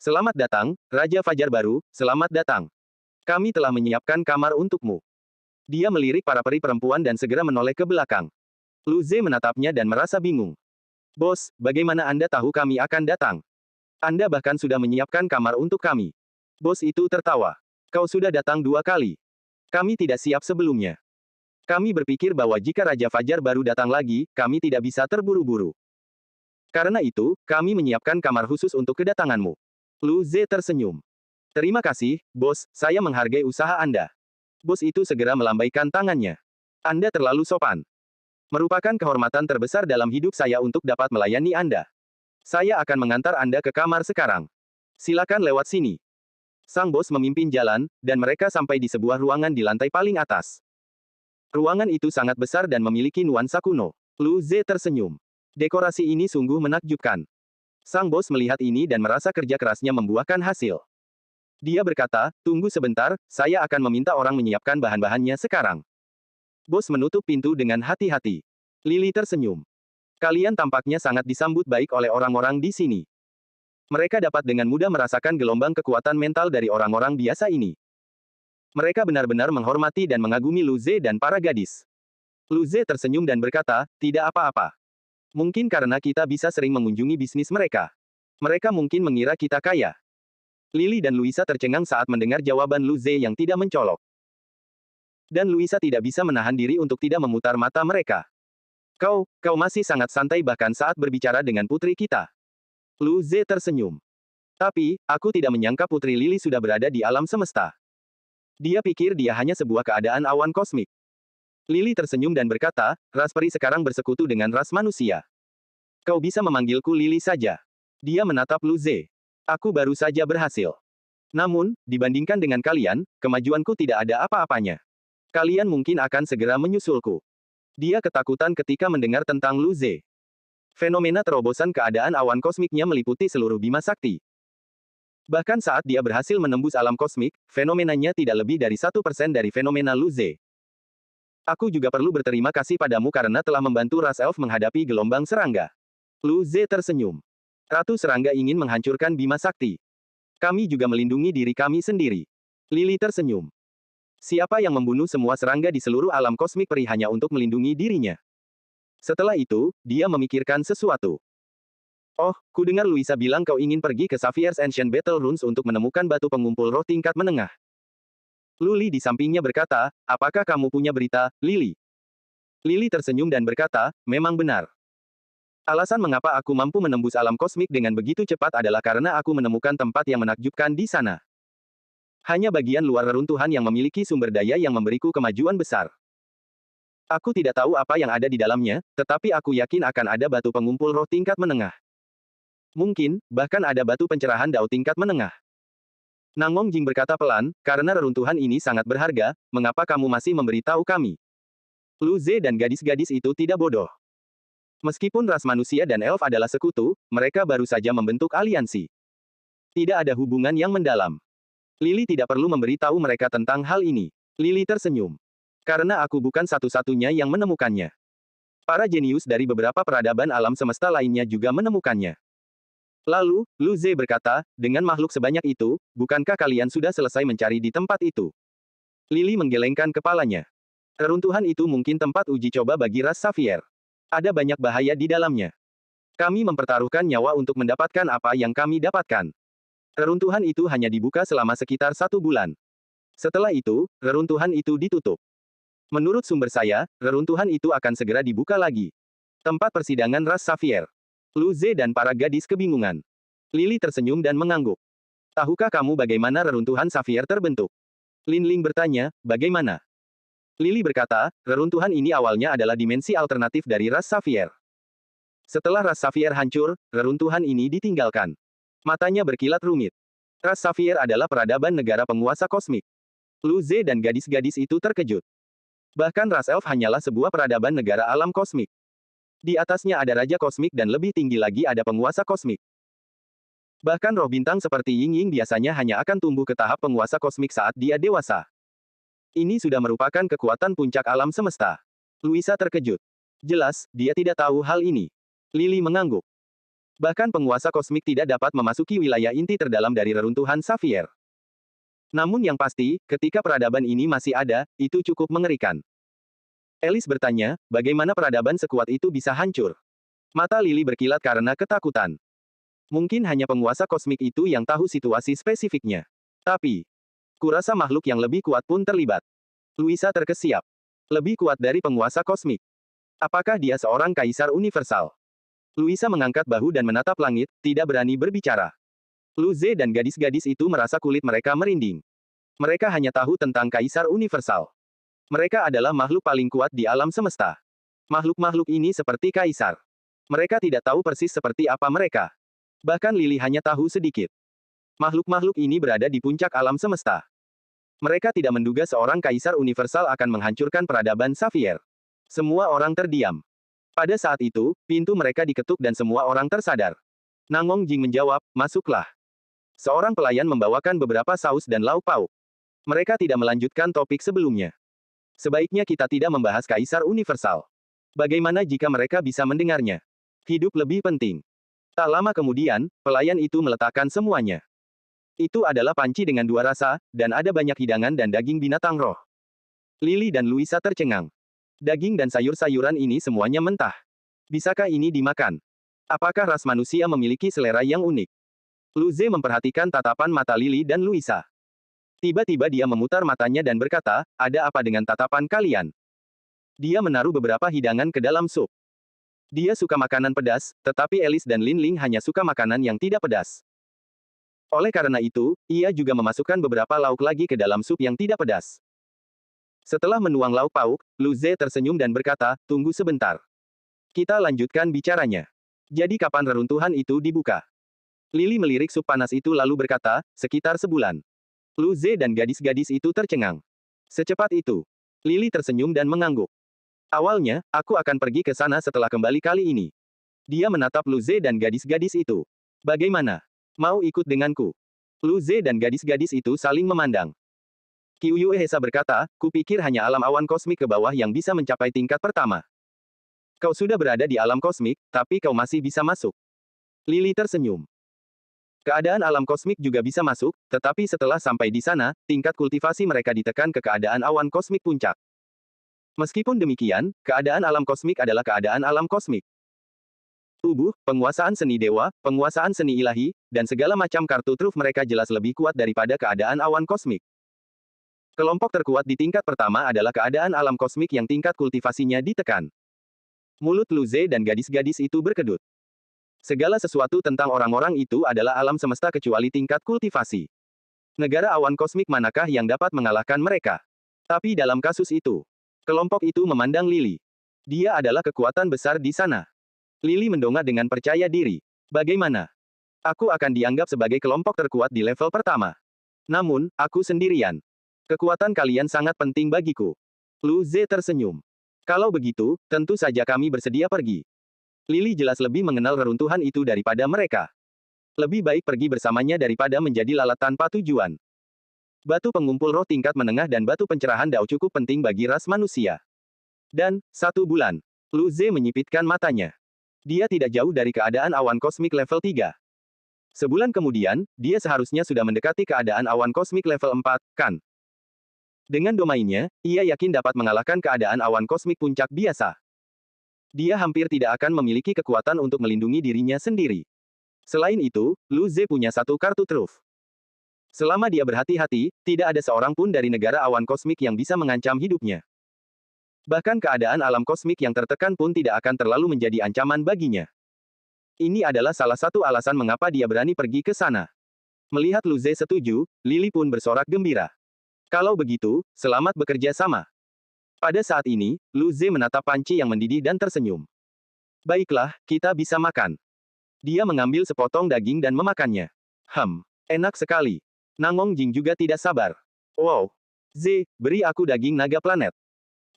Selamat datang, Raja Fajar Baru, selamat datang. Kami telah menyiapkan kamar untukmu. Dia melirik para peri perempuan dan segera menoleh ke belakang. Lu Ze menatapnya dan merasa bingung. Bos, bagaimana Anda tahu kami akan datang? Anda bahkan sudah menyiapkan kamar untuk kami. Bos itu tertawa. Kau sudah datang 2 kali. Kami tidak siap sebelumnya. Kami berpikir bahwa jika Raja Fajar baru datang lagi, kami tidak bisa terburu-buru. Karena itu, kami menyiapkan kamar khusus untuk kedatanganmu. Lu Ze tersenyum. Terima kasih, bos, saya menghargai usaha Anda. Bos itu segera melambaikan tangannya. Anda terlalu sopan. Merupakan kehormatan terbesar dalam hidup saya untuk dapat melayani Anda. Saya akan mengantar Anda ke kamar sekarang. Silakan lewat sini. Sang bos memimpin jalan, dan mereka sampai di sebuah ruangan di lantai paling atas. Ruangan itu sangat besar dan memiliki nuansa kuno. Lu Ze tersenyum. Dekorasi ini sungguh menakjubkan. Sang bos melihat ini dan merasa kerja kerasnya membuahkan hasil. Dia berkata, tunggu sebentar, saya akan meminta orang menyiapkan bahan-bahannya sekarang. Bos menutup pintu dengan hati-hati. Lily tersenyum. Kalian tampaknya sangat disambut baik oleh orang-orang di sini. Mereka dapat dengan mudah merasakan gelombang kekuatan mental dari orang-orang biasa ini. Mereka benar-benar menghormati dan mengagumi Lu Ze dan para gadis. Lu Ze tersenyum dan berkata, tidak apa-apa. Mungkin karena kita bisa sering mengunjungi bisnis mereka. Mereka mungkin mengira kita kaya. Lily dan Luisa tercengang saat mendengar jawaban Lu Ze yang tidak mencolok. Dan Luisa tidak bisa menahan diri untuk tidak memutar mata mereka. Kau masih sangat santai bahkan saat berbicara dengan putri kita. Lu Ze tersenyum. Tapi, aku tidak menyangka Putri Lily sudah berada di alam semesta. Dia pikir dia hanya sebuah keadaan awan kosmik. Lily tersenyum dan berkata, ras peri sekarang bersekutu dengan ras manusia. Kau bisa memanggilku Lily saja. Dia menatap Lu Ze. Aku baru saja berhasil. Namun, dibandingkan dengan kalian, kemajuanku tidak ada apa-apanya. Kalian mungkin akan segera menyusulku. Dia ketakutan ketika mendengar tentang Lu Ze. Fenomena terobosan keadaan awan kosmiknya meliputi seluruh Bima Sakti. Bahkan saat dia berhasil menembus alam kosmik, fenomenanya tidak lebih dari 1% dari fenomena Lu Ze. Aku juga perlu berterima kasih padamu karena telah membantu ras elf menghadapi gelombang serangga. Lu Ze tersenyum. Ratu Serangga ingin menghancurkan Bima Sakti. Kami juga melindungi diri kami sendiri. Lily tersenyum. Siapa yang membunuh semua serangga di seluruh alam kosmik peri hanya untuk melindungi dirinya? Setelah itu, dia memikirkan sesuatu. Oh, kudengar Luisa bilang kau ingin pergi ke Saphir's Ancient Battle Runes untuk menemukan batu pengumpul roh tingkat menengah. Luli di sampingnya berkata, apakah kamu punya berita, Lily? Lily tersenyum dan berkata, memang benar. Alasan mengapa aku mampu menembus alam kosmik dengan begitu cepat adalah karena aku menemukan tempat yang menakjubkan di sana. Hanya bagian luar reruntuhan yang memiliki sumber daya yang memberiku kemajuan besar. Aku tidak tahu apa yang ada di dalamnya, tetapi aku yakin akan ada batu pengumpul roh tingkat menengah. Mungkin, bahkan ada batu pencerahan dao tingkat menengah. Nangmong Jing berkata pelan, karena reruntuhan ini sangat berharga, mengapa kamu masih memberitahu kami? Lu Ze dan gadis-gadis itu tidak bodoh. Meskipun ras manusia dan elf adalah sekutu, mereka baru saja membentuk aliansi. Tidak ada hubungan yang mendalam. Lily tidak perlu memberitahu mereka tentang hal ini. Lily tersenyum. Karena aku bukan satu-satunya yang menemukannya. Para jenius dari beberapa peradaban alam semesta lainnya juga menemukannya. Lalu, Lu Ze berkata, dengan makhluk sebanyak itu, bukankah kalian sudah selesai mencari di tempat itu? Lily menggelengkan kepalanya. Reruntuhan itu mungkin tempat uji coba bagi ras Sapphire. Ada banyak bahaya di dalamnya. Kami mempertaruhkan nyawa untuk mendapatkan apa yang kami dapatkan. Reruntuhan itu hanya dibuka selama sekitar 1 bulan. Setelah itu, reruntuhan itu ditutup. Menurut sumber saya, reruntuhan itu akan segera dibuka lagi. Tempat persidangan ras Sapphire. Lu Ze dan para gadis kebingungan. Lily tersenyum dan mengangguk. Tahukah kamu bagaimana reruntuhan Sapphire terbentuk? Lin Ling bertanya, bagaimana? Lily berkata, reruntuhan ini awalnya adalah dimensi alternatif dari ras Sapphire. Setelah ras Sapphire hancur, reruntuhan ini ditinggalkan. Matanya berkilat rumit. Ras Sapphire adalah peradaban negara penguasa kosmik. Lu Ze dan gadis-gadis itu terkejut. Bahkan ras elf hanyalah sebuah peradaban negara alam kosmik. Di atasnya ada Raja Kosmik dan lebih tinggi lagi ada penguasa kosmik. Bahkan roh bintang seperti Ying Ying biasanya hanya akan tumbuh ke tahap penguasa kosmik saat dia dewasa. Ini sudah merupakan kekuatan puncak alam semesta. Luisa terkejut. Jelas, dia tidak tahu hal ini. Lily mengangguk. Bahkan penguasa kosmik tidak dapat memasuki wilayah inti terdalam dari reruntuhan Sapphire. Namun yang pasti, ketika peradaban ini masih ada, itu cukup mengerikan. Alice bertanya, bagaimana peradaban sekuat itu bisa hancur? Mata Lily berkilat karena ketakutan. Mungkin hanya penguasa kosmik itu yang tahu situasi spesifiknya. Tapi, kurasa makhluk yang lebih kuat pun terlibat. Luisa terkesiap. Lebih kuat dari penguasa kosmik. Apakah dia seorang kaisar universal? Luisa mengangkat bahu dan menatap langit, tidak berani berbicara. Lu Ze dan gadis-gadis itu merasa kulit mereka merinding. Mereka hanya tahu tentang kaisar universal. Mereka adalah makhluk paling kuat di alam semesta. Makhluk-makhluk ini seperti kaisar. Mereka tidak tahu persis seperti apa mereka. Bahkan Lily hanya tahu sedikit. Makhluk-makhluk ini berada di puncak alam semesta. Mereka tidak menduga seorang kaisar universal akan menghancurkan peradaban Xavier. Semua orang terdiam. Pada saat itu, pintu mereka diketuk dan semua orang tersadar. Nangong Jing menjawab, masuklah. Seorang pelayan membawakan beberapa saus dan lauk pauk. Mereka tidak melanjutkan topik sebelumnya. Sebaiknya kita tidak membahas kaisar universal. Bagaimana jika mereka bisa mendengarnya? Hidup lebih penting. Tak lama kemudian, pelayan itu meletakkan semuanya. Itu adalah panci dengan 2 rasa, dan ada banyak hidangan dan daging binatang roh. Lily dan Luisa tercengang. Daging dan sayur-sayuran ini semuanya mentah. Bisakah ini dimakan? Apakah ras manusia memiliki selera yang unik? Lu Ze memperhatikan tatapan mata Lily dan Luisa. Tiba-tiba dia memutar matanya dan berkata, ada apa dengan tatapan kalian? Dia menaruh beberapa hidangan ke dalam sup. Dia suka makanan pedas, tetapi Alice dan Lin Ling hanya suka makanan yang tidak pedas. Oleh karena itu, ia juga memasukkan beberapa lauk lagi ke dalam sup yang tidak pedas. Setelah menuang lauk pauk, Lu Ze tersenyum dan berkata, tunggu sebentar. Kita lanjutkan bicaranya. Jadi kapan reruntuhan itu dibuka? Lily melirik sup panas itu lalu berkata, sekitar sebulan. Lu Ze dan gadis-gadis itu tercengang. Secepat itu. Lily tersenyum dan mengangguk. Awalnya, aku akan pergi ke sana setelah kembali kali ini. Dia menatap Lu Ze dan gadis-gadis itu. Bagaimana? Mau ikut denganku? Lu Ze dan gadis-gadis itu saling memandang. Qiu Hesa berkata, kupikir hanya alam awan kosmik ke bawah yang bisa mencapai tingkat pertama. Kau sudah berada di alam kosmik, tapi kau masih bisa masuk. Lily tersenyum. Keadaan alam kosmik juga bisa masuk, tetapi setelah sampai di sana, tingkat kultivasi mereka ditekan ke keadaan awan kosmik puncak. Meskipun demikian, keadaan alam kosmik adalah keadaan alam kosmik. Tubuh, penguasaan seni dewa, penguasaan seni ilahi, dan segala macam kartu truf mereka jelas lebih kuat daripada keadaan awan kosmik. Kelompok terkuat di tingkat pertama adalah keadaan alam kosmik yang tingkat kultivasinya ditekan. Mulut Lu Ze dan gadis-gadis itu berkedut. Segala sesuatu tentang orang-orang itu adalah alam semesta kecuali tingkat kultivasi. Negara awan kosmik manakah yang dapat mengalahkan mereka? Tapi dalam kasus itu, kelompok itu memandang Lily. Dia adalah kekuatan besar di sana. Lily mendongak dengan percaya diri. Bagaimana? Aku akan dianggap sebagai kelompok terkuat di level pertama. Namun, aku sendirian. Kekuatan kalian sangat penting bagiku. Lu Ze tersenyum. Kalau begitu, tentu saja kami bersedia pergi. Lily jelas lebih mengenal reruntuhan itu daripada mereka. Lebih baik pergi bersamanya daripada menjadi lalat tanpa tujuan. Batu pengumpul roh tingkat menengah dan batu pencerahan Dao cukup penting bagi ras manusia. Dan, 1 bulan. Lu Ze menyipitkan matanya. Dia tidak jauh dari keadaan awan kosmik level 3. Sebulan kemudian, dia seharusnya sudah mendekati keadaan awan kosmik level 4, kan? Dengan domainnya, ia yakin dapat mengalahkan keadaan awan kosmik puncak biasa. Dia hampir tidak akan memiliki kekuatan untuk melindungi dirinya sendiri. Selain itu, Lu Ze punya 1 kartu truf. Selama dia berhati-hati, tidak ada seorang pun dari negara awan kosmik yang bisa mengancam hidupnya. Bahkan keadaan alam kosmik yang tertekan pun tidak akan terlalu menjadi ancaman baginya. Ini adalah salah satu alasan mengapa dia berani pergi ke sana. Melihat Lu Ze setuju, Lily pun bersorak gembira. Kalau begitu, selamat bekerja sama. Pada saat ini, Lu Ze menatap panci yang mendidih dan tersenyum. Baiklah, kita bisa makan. Dia mengambil sepotong daging dan memakannya. Enak sekali. Nangong Jing juga tidak sabar. Wow. Z, beri aku daging naga planet.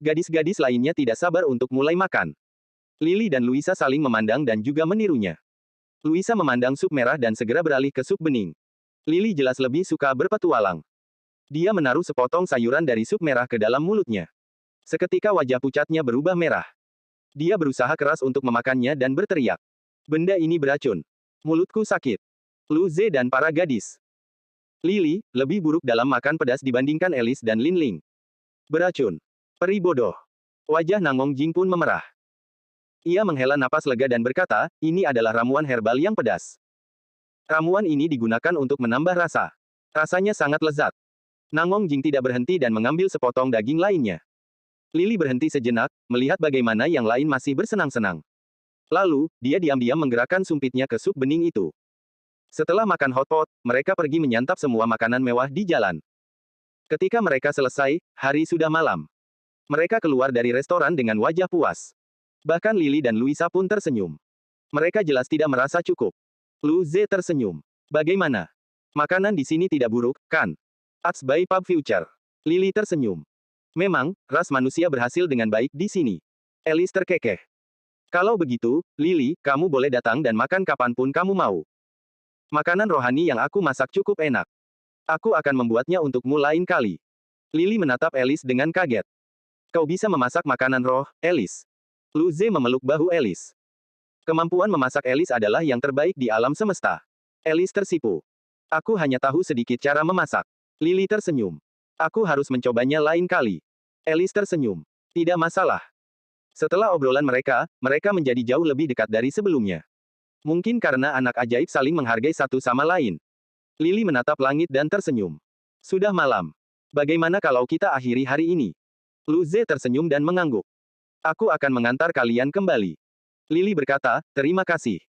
Gadis-gadis lainnya tidak sabar untuk mulai makan. Lily dan Luisa saling memandang dan juga menirunya. Luisa memandang sup merah dan segera beralih ke sup bening. Lily jelas lebih suka berpetualang. Dia menaruh sepotong sayuran dari sup merah ke dalam mulutnya. Seketika wajah pucatnya berubah merah. Dia berusaha keras untuk memakannya dan berteriak. Benda ini beracun. Mulutku sakit. Lu Ze dan para gadis. Lily, lebih buruk dalam makan pedas dibandingkan Alice dan Lin Ling. Beracun. Peri bodoh. Wajah Nangong Jing pun memerah. Ia menghela napas lega dan berkata, ini adalah ramuan herbal yang pedas. Ramuan ini digunakan untuk menambah rasa. Rasanya sangat lezat. Nangong Jing tidak berhenti dan mengambil sepotong daging lainnya. Lily berhenti sejenak, melihat bagaimana yang lain masih bersenang-senang. Lalu, dia diam-diam menggerakkan sumpitnya ke sup bening itu. Setelah makan hotpot, mereka pergi menyantap semua makanan mewah di jalan. Ketika mereka selesai, hari sudah malam. Mereka keluar dari restoran dengan wajah puas. Bahkan Lily dan Luisa pun tersenyum. Mereka jelas tidak merasa cukup. Lu Ze tersenyum. Bagaimana? Makanan di sini tidak buruk, kan? Ats by Pub Future. Lily tersenyum. Memang, ras manusia berhasil dengan baik di sini. Alice terkekeh. Kalau begitu, Lily, kamu boleh datang dan makan kapanpun kamu mau. Makanan rohani yang aku masak cukup enak. Aku akan membuatnya untukmu lain kali. Lily menatap Alice dengan kaget. Kau bisa memasak makanan roh, Alice. Lu Ze memeluk bahu Alice. Kemampuan memasak Alice adalah yang terbaik di alam semesta. Alice tersipu. Aku hanya tahu sedikit cara memasak. Lily tersenyum. Aku harus mencobanya lain kali. Alice tersenyum. Tidak masalah. Setelah obrolan mereka, mereka menjadi jauh lebih dekat dari sebelumnya. Mungkin karena anak ajaib saling menghargai satu sama lain. Lily menatap langit dan tersenyum. Sudah malam. Bagaimana kalau kita akhiri hari ini? Lu Ze tersenyum dan mengangguk. Aku akan mengantar kalian kembali. Lily berkata, terima kasih.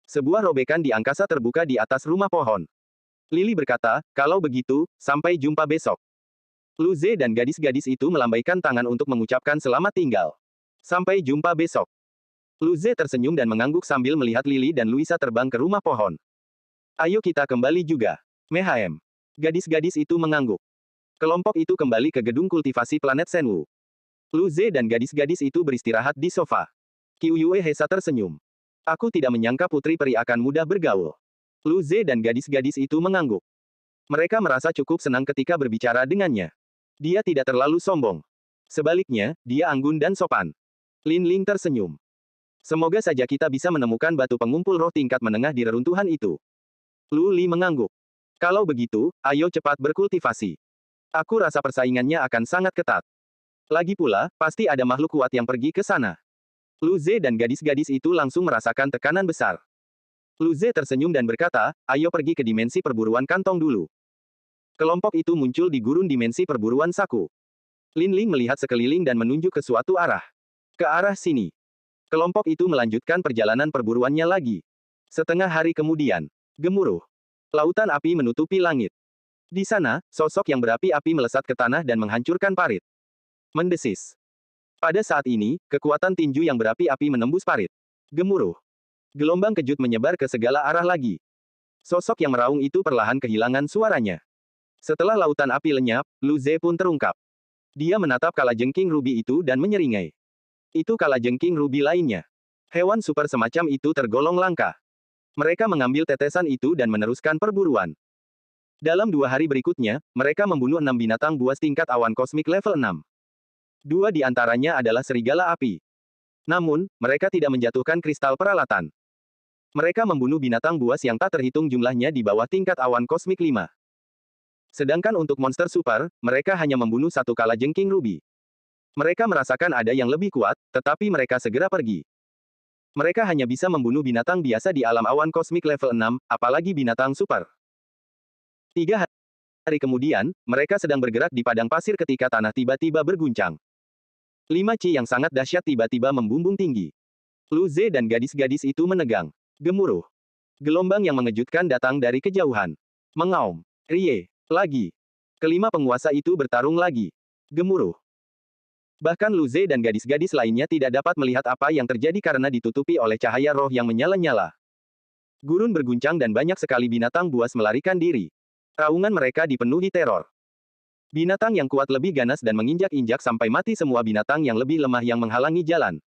Sebuah robekan di angkasa terbuka di atas rumah pohon. Lily berkata, kalau begitu, sampai jumpa besok. Lu Ze dan gadis-gadis itu melambaikan tangan untuk mengucapkan selamat tinggal. Sampai jumpa besok. Lu Ze tersenyum dan mengangguk sambil melihat Lily dan Luisa terbang ke rumah pohon. Ayo kita kembali juga. Mehem. Gadis-gadis itu mengangguk. Kelompok itu kembali ke gedung kultivasi planet Senwu. Lu Ze dan gadis-gadis itu beristirahat di sofa. Qiuyue Hesa tersenyum. Aku tidak menyangka putri peri akan mudah bergaul. Lu Ze dan gadis-gadis itu mengangguk. Mereka merasa cukup senang ketika berbicara dengannya. Dia tidak terlalu sombong. Sebaliknya, dia anggun dan sopan. Lin Ling tersenyum. Semoga saja kita bisa menemukan batu pengumpul roh tingkat menengah di reruntuhan itu. Lu Li mengangguk. Kalau begitu, ayo cepat berkultivasi. Aku rasa persaingannya akan sangat ketat. Lagi pula, pasti ada makhluk kuat yang pergi ke sana. Lu Ze dan gadis-gadis itu langsung merasakan tekanan besar. Lu Ze tersenyum dan berkata, ayo pergi ke dimensi perburuan kantong dulu. Kelompok itu muncul di gurun dimensi perburuan saku. Lin Ling melihat sekeliling dan menunjuk ke suatu arah. Ke arah sini. Kelompok itu melanjutkan perjalanan perburuannya lagi. Setengah hari kemudian, gemuruh. Lautan api menutupi langit. Di sana, sosok yang berapi-api melesat ke tanah dan menghancurkan parit. Mendesis. Pada saat ini, kekuatan tinju yang berapi-api menembus parit. Gemuruh. Gelombang kejut menyebar ke segala arah lagi. Sosok yang meraung itu perlahan kehilangan suaranya. Setelah lautan api lenyap, Lu Ze pun terungkap. Dia menatap kalajengking rubi itu dan menyeringai. Itu kalajengking rubi lainnya. Hewan super semacam itu tergolong langka. Mereka mengambil tetesan itu dan meneruskan perburuan. Dalam 2 hari berikutnya, mereka membunuh 6 binatang buas tingkat awan kosmik level 6. 2 di antaranya adalah serigala api. Namun, mereka tidak menjatuhkan kristal peralatan. Mereka membunuh binatang buas yang tak terhitung jumlahnya di bawah tingkat awan kosmik 5. Sedangkan untuk monster super, mereka hanya membunuh 1 kalajengking rubi. Mereka merasakan ada yang lebih kuat, tetapi mereka segera pergi. Mereka hanya bisa membunuh binatang biasa di alam awan kosmik level 6, apalagi binatang super. 3 hari kemudian, mereka sedang bergerak di padang pasir ketika tanah tiba-tiba berguncang. 5 Qi yang sangat dahsyat tiba-tiba membumbung tinggi. Lu Ze dan gadis-gadis itu menegang. Gemuruh. Gelombang yang mengejutkan datang dari kejauhan. Mengaum. Rie. Lagi. Kelima penguasa itu bertarung lagi. Gemuruh. Bahkan Lu Ze dan gadis-gadis lainnya tidak dapat melihat apa yang terjadi karena ditutupi oleh cahaya roh yang menyala-nyala. Gurun berguncang dan banyak sekali binatang buas melarikan diri. Raungan mereka dipenuhi teror. Binatang yang kuat lebih ganas dan menginjak-injak sampai mati semua binatang yang lebih lemah yang menghalangi jalan.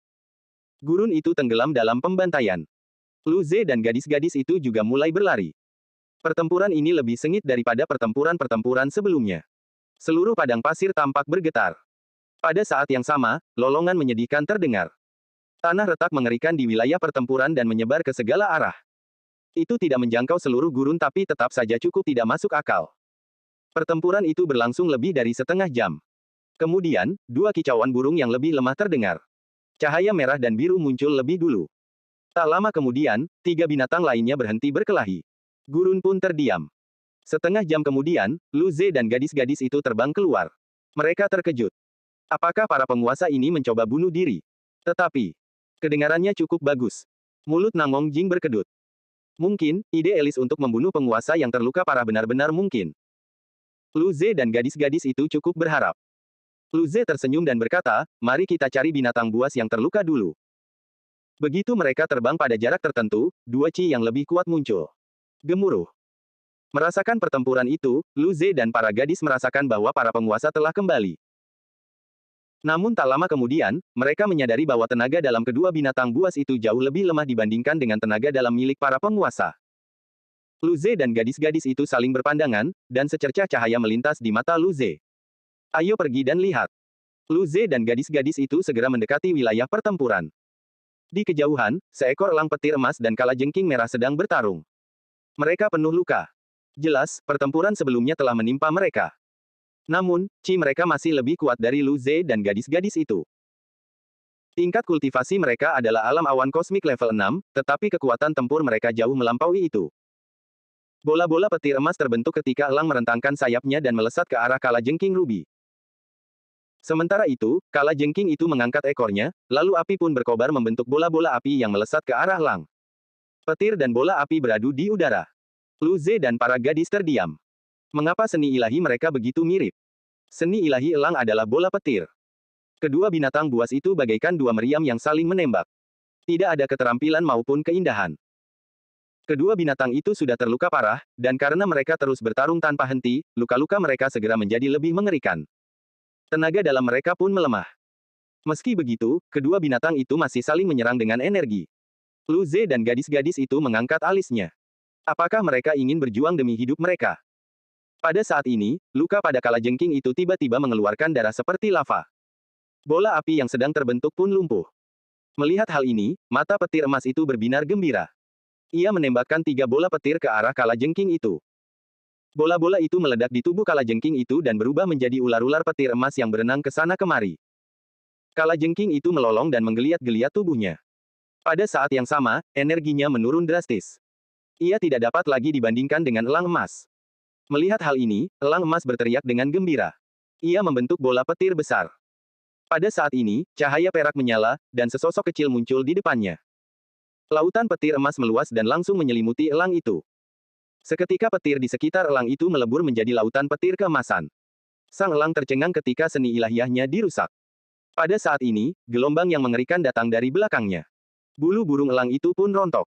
Gurun itu tenggelam dalam pembantaian. Lu Ze dan gadis-gadis itu juga mulai berlari. Pertempuran ini lebih sengit daripada pertempuran-pertempuran sebelumnya. Seluruh padang pasir tampak bergetar. Pada saat yang sama, lolongan menyedihkan terdengar. Tanah retak mengerikan di wilayah pertempuran dan menyebar ke segala arah. Itu tidak menjangkau seluruh gurun tapi tetap saja cukup tidak masuk akal. Pertempuran itu berlangsung lebih dari setengah jam. Kemudian, 2 kicauan burung yang lebih lemah terdengar. Cahaya merah dan biru muncul lebih dulu. Tak lama kemudian, 3 binatang lainnya berhenti berkelahi. Gurun pun terdiam. Setengah jam kemudian, Lu Ze dan gadis-gadis itu terbang keluar. Mereka terkejut. Apakah para penguasa ini mencoba bunuh diri? Tetapi, kedengarannya cukup bagus. Mulut Nangong Jing berkedut. Mungkin, ide Elis untuk membunuh penguasa yang terluka parah benar-benar mungkin. Lu Ze dan gadis-gadis itu cukup berharap. Lu Ze tersenyum dan berkata, mari kita cari binatang buas yang terluka dulu. Begitu mereka terbang pada jarak tertentu, dua Qi yang lebih kuat muncul. Gemuruh. Merasakan pertempuran itu, Lu Ze dan para gadis merasakan bahwa para penguasa telah kembali. Namun tak lama kemudian, mereka menyadari bahwa tenaga dalam kedua binatang buas itu jauh lebih lemah dibandingkan dengan tenaga dalam milik para penguasa. Lu Ze dan gadis-gadis itu saling berpandangan, dan secercah cahaya melintas di mata Lu Ze. Ayo pergi dan lihat. Lu Ze dan gadis-gadis itu segera mendekati wilayah pertempuran. Di kejauhan, seekor elang petir emas dan kalajengking merah sedang bertarung. Mereka penuh luka. Jelas, pertempuran sebelumnya telah menimpa mereka. Namun, Qi mereka masih lebih kuat dari Lu Ze dan gadis-gadis itu. Tingkat kultivasi mereka adalah alam awan kosmik level 6, tetapi kekuatan tempur mereka jauh melampaui itu. Bola-bola petir emas terbentuk ketika elang merentangkan sayapnya dan melesat ke arah kalajengking ruby. Sementara itu, kalajengking itu mengangkat ekornya, lalu api pun berkobar membentuk bola-bola api yang melesat ke arah elang. Petir dan bola api beradu di udara. Lu Ze dan para gadis terdiam. Mengapa seni ilahi mereka begitu mirip? Seni ilahi elang adalah bola petir. Kedua binatang buas itu bagaikan dua meriam yang saling menembak. Tidak ada keterampilan maupun keindahan. Kedua binatang itu sudah terluka parah, dan karena mereka terus bertarung tanpa henti, luka-luka mereka segera menjadi lebih mengerikan. Tenaga dalam mereka pun melemah. Meski begitu, kedua binatang itu masih saling menyerang dengan energi. Lu Ze dan gadis-gadis itu mengangkat alisnya. Apakah mereka ingin berjuang demi hidup mereka? Pada saat ini, luka pada kalajengking itu tiba-tiba mengeluarkan darah seperti lava. Bola api yang sedang terbentuk pun lumpuh. Melihat hal ini, mata petir emas itu berbinar gembira. Ia menembakkan 3 bola petir ke arah kalajengking itu. Bola-bola itu meledak di tubuh kalajengking itu dan berubah menjadi ular-ular petir emas yang berenang ke sana kemari. Kalajengking itu melolong dan menggeliat-geliat tubuhnya. Pada saat yang sama, energinya menurun drastis. Ia tidak dapat lagi dibandingkan dengan elang emas. Melihat hal ini, elang emas berteriak dengan gembira. Ia membentuk bola petir besar. Pada saat ini, cahaya perak menyala, dan sesosok kecil muncul di depannya. Lautan petir emas meluas dan langsung menyelimuti elang itu. Seketika petir di sekitar elang itu melebur menjadi lautan petir keemasan. Sang elang tercengang ketika seni ilahiyahnya dirusak. Pada saat ini, gelombang yang mengerikan datang dari belakangnya. Bulu burung elang itu pun rontok.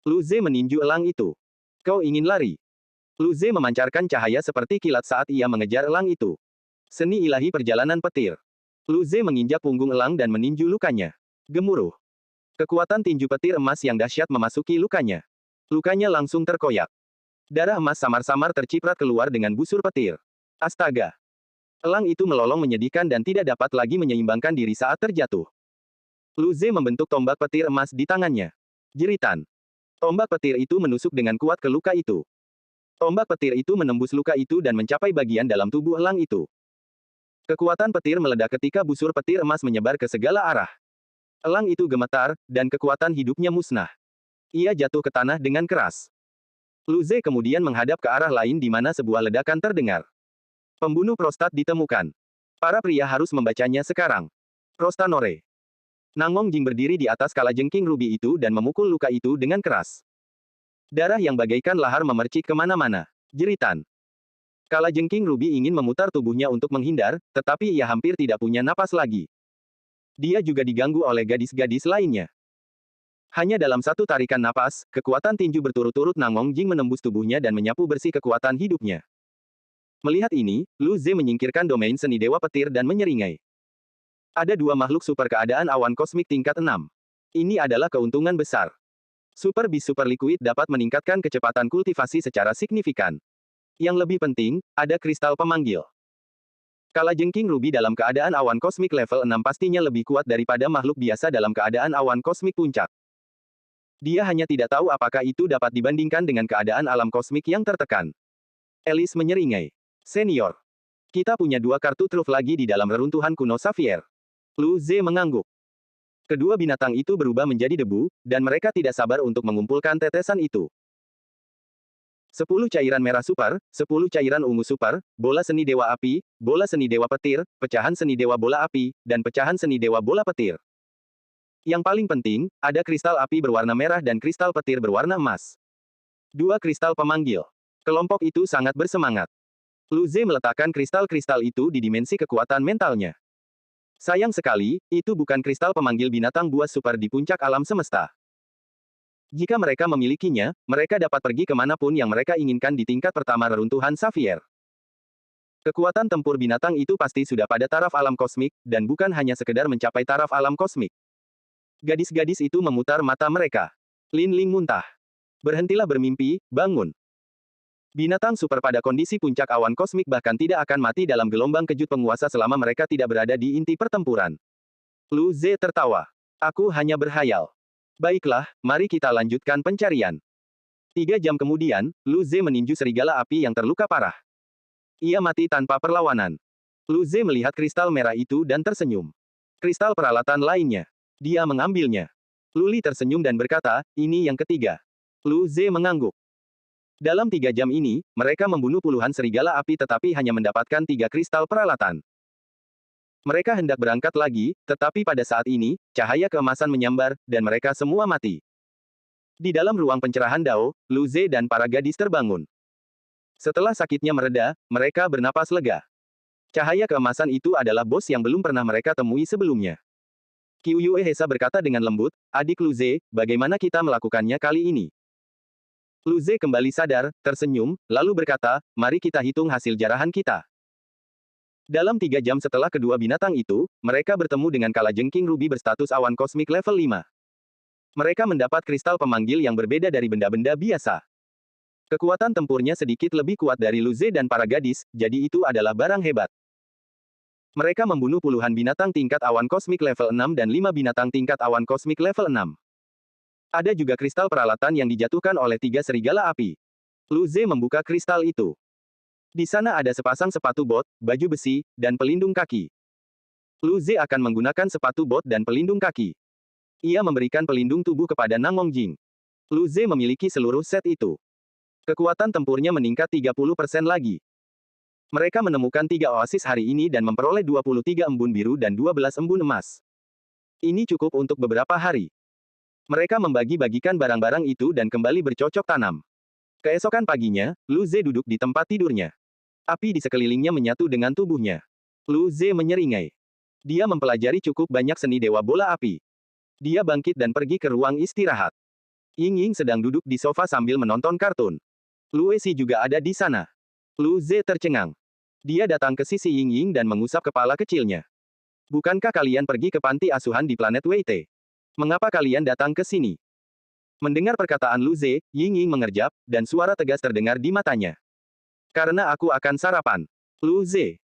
Lu Ze meninju elang itu. Kau ingin lari? Lu Ze memancarkan cahaya seperti kilat saat ia mengejar elang itu. Seni ilahi perjalanan petir. Lu Ze menginjak punggung elang dan meninju lukanya. Gemuruh. Kekuatan tinju petir emas yang dahsyat memasuki lukanya. Lukanya langsung terkoyak. Darah emas samar-samar terciprat keluar dengan busur petir. Astaga! Elang itu melolong menyedihkan dan tidak dapat lagi menyeimbangkan diri saat terjatuh. Lu Ze membentuk tombak petir emas di tangannya. Jeritan. Tombak petir itu menusuk dengan kuat ke luka itu. Tombak petir itu menembus luka itu dan mencapai bagian dalam tubuh elang itu. Kekuatan petir meledak ketika busur petir emas menyebar ke segala arah. Elang itu gemetar, dan kekuatan hidupnya musnah. Ia jatuh ke tanah dengan keras. Lu Ze kemudian menghadap ke arah lain di mana sebuah ledakan terdengar. Pembunuh prostat ditemukan. Para pria harus membacanya sekarang. Prostanore. Nangong Jing berdiri di atas kalajengking ruby itu dan memukul luka itu dengan keras. Darah yang bagaikan lahar memercik kemana-mana. Jeritan. Kalajengking ruby ingin memutar tubuhnya untuk menghindar, tetapi ia hampir tidak punya napas lagi. Dia juga diganggu oleh gadis-gadis lainnya. Hanya dalam satu tarikan napas, kekuatan tinju berturut-turut Nangong Jing menembus tubuhnya dan menyapu bersih kekuatan hidupnya. Melihat ini, Lu Ze menyingkirkan domain seni dewa petir dan menyeringai. Ada 2 makhluk super keadaan awan kosmik tingkat 6. Ini adalah keuntungan besar. Super Beast Super Liquid dapat meningkatkan kecepatan kultivasi secara signifikan. Yang lebih penting, ada kristal pemanggil. Kalajengking ruby dalam keadaan awan kosmik level 6 pastinya lebih kuat daripada makhluk biasa dalam keadaan awan kosmik puncak. Dia hanya tidak tahu apakah itu dapat dibandingkan dengan keadaan alam kosmik yang tertekan. Elis menyeringai. Senior. Kita punya 2 kartu truf lagi di dalam reruntuhan kuno Xavier. Lu Ze mengangguk. Kedua binatang itu berubah menjadi debu, dan mereka tidak sabar untuk mengumpulkan tetesan itu. 10 cairan merah super, 10 cairan ungu super, bola seni dewa api, bola seni dewa petir, pecahan seni dewa bola api, dan pecahan seni dewa bola petir. Yang paling penting, ada kristal api berwarna merah dan kristal petir berwarna emas. 2 kristal pemanggil. Kelompok itu sangat bersemangat. Lu Ze meletakkan kristal-kristal itu di dimensi kekuatan mentalnya. Sayang sekali, itu bukan kristal pemanggil binatang buas super di puncak alam semesta. Jika mereka memilikinya, mereka dapat pergi kemanapun yang mereka inginkan di tingkat pertama reruntuhan Xavier. Kekuatan tempur binatang itu pasti sudah pada taraf alam kosmik, dan bukan hanya sekedar mencapai taraf alam kosmik. Gadis-gadis itu memutar mata mereka. Lin Ling muntah. Berhentilah bermimpi, bangun. Binatang super pada kondisi puncak awan kosmik bahkan tidak akan mati dalam gelombang kejut penguasa selama mereka tidak berada di inti pertempuran. Lu Ze tertawa. Aku hanya berhayal. Baiklah, mari kita lanjutkan pencarian. 3 jam kemudian, Lu Ze meninju serigala api yang terluka parah. Ia mati tanpa perlawanan. Lu Ze melihat kristal merah itu dan tersenyum. Kristal peralatan lainnya. Dia mengambilnya. Luli tersenyum dan berkata, ini yang ketiga. Lu Ze mengangguk. Dalam 3 jam ini, mereka membunuh puluhan serigala api tetapi hanya mendapatkan 3 kristal peralatan. Mereka hendak berangkat lagi, tetapi pada saat ini, cahaya keemasan menyambar, dan mereka semua mati. Di dalam ruang pencerahan Dao, Lu Ze dan para gadis terbangun. Setelah sakitnya mereda, mereka bernapas lega. Cahaya keemasan itu adalah bos yang belum pernah mereka temui sebelumnya. Qiuyue Hesa berkata dengan lembut, adik Lu Ze, bagaimana kita melakukannya kali ini? Lu Ze kembali sadar, tersenyum, lalu berkata, mari kita hitung hasil jarahan kita. Dalam 3 jam setelah kedua binatang itu, mereka bertemu dengan kalajengking ruby berstatus awan kosmik level 5. Mereka mendapat kristal pemanggil yang berbeda dari benda-benda biasa. Kekuatan tempurnya sedikit lebih kuat dari Lu Ze dan para gadis, jadi itu adalah barang hebat. Mereka membunuh puluhan binatang tingkat awan kosmik level 6 dan 5 binatang tingkat awan kosmik level 6. Ada juga kristal peralatan yang dijatuhkan oleh 3 serigala api. Lu Ze membuka kristal itu. Di sana ada sepasang sepatu bot, baju besi, dan pelindung kaki. Lu Ze akan menggunakan sepatu bot dan pelindung kaki. Ia memberikan pelindung tubuh kepada Nangong Jing. Lu Ze memiliki seluruh set itu. Kekuatan tempurnya meningkat 30% lagi. Mereka menemukan 3 oasis hari ini dan memperoleh 23 embun biru dan 12 embun emas. Ini cukup untuk beberapa hari. Mereka membagi-bagikan barang-barang itu dan kembali bercocok tanam. Keesokan paginya, Lu Ze duduk di tempat tidurnya. Api di sekelilingnya menyatu dengan tubuhnya. Lu Ze menyeringai. Dia mempelajari cukup banyak seni dewa bola api. Dia bangkit dan pergi ke ruang istirahat. Ying Ying sedang duduk di sofa sambil menonton kartun. Lu Exi juga ada di sana. Lu Ze tercengang. Dia datang ke sisi Ying Ying dan mengusap kepala kecilnya. Bukankah kalian pergi ke panti asuhan di planet Weite? Mengapa kalian datang ke sini? Mendengar perkataan Lu Ze, Ying Ying mengerjap, dan suara tegas terdengar di matanya. Karena aku akan sarapan. Lu Ze.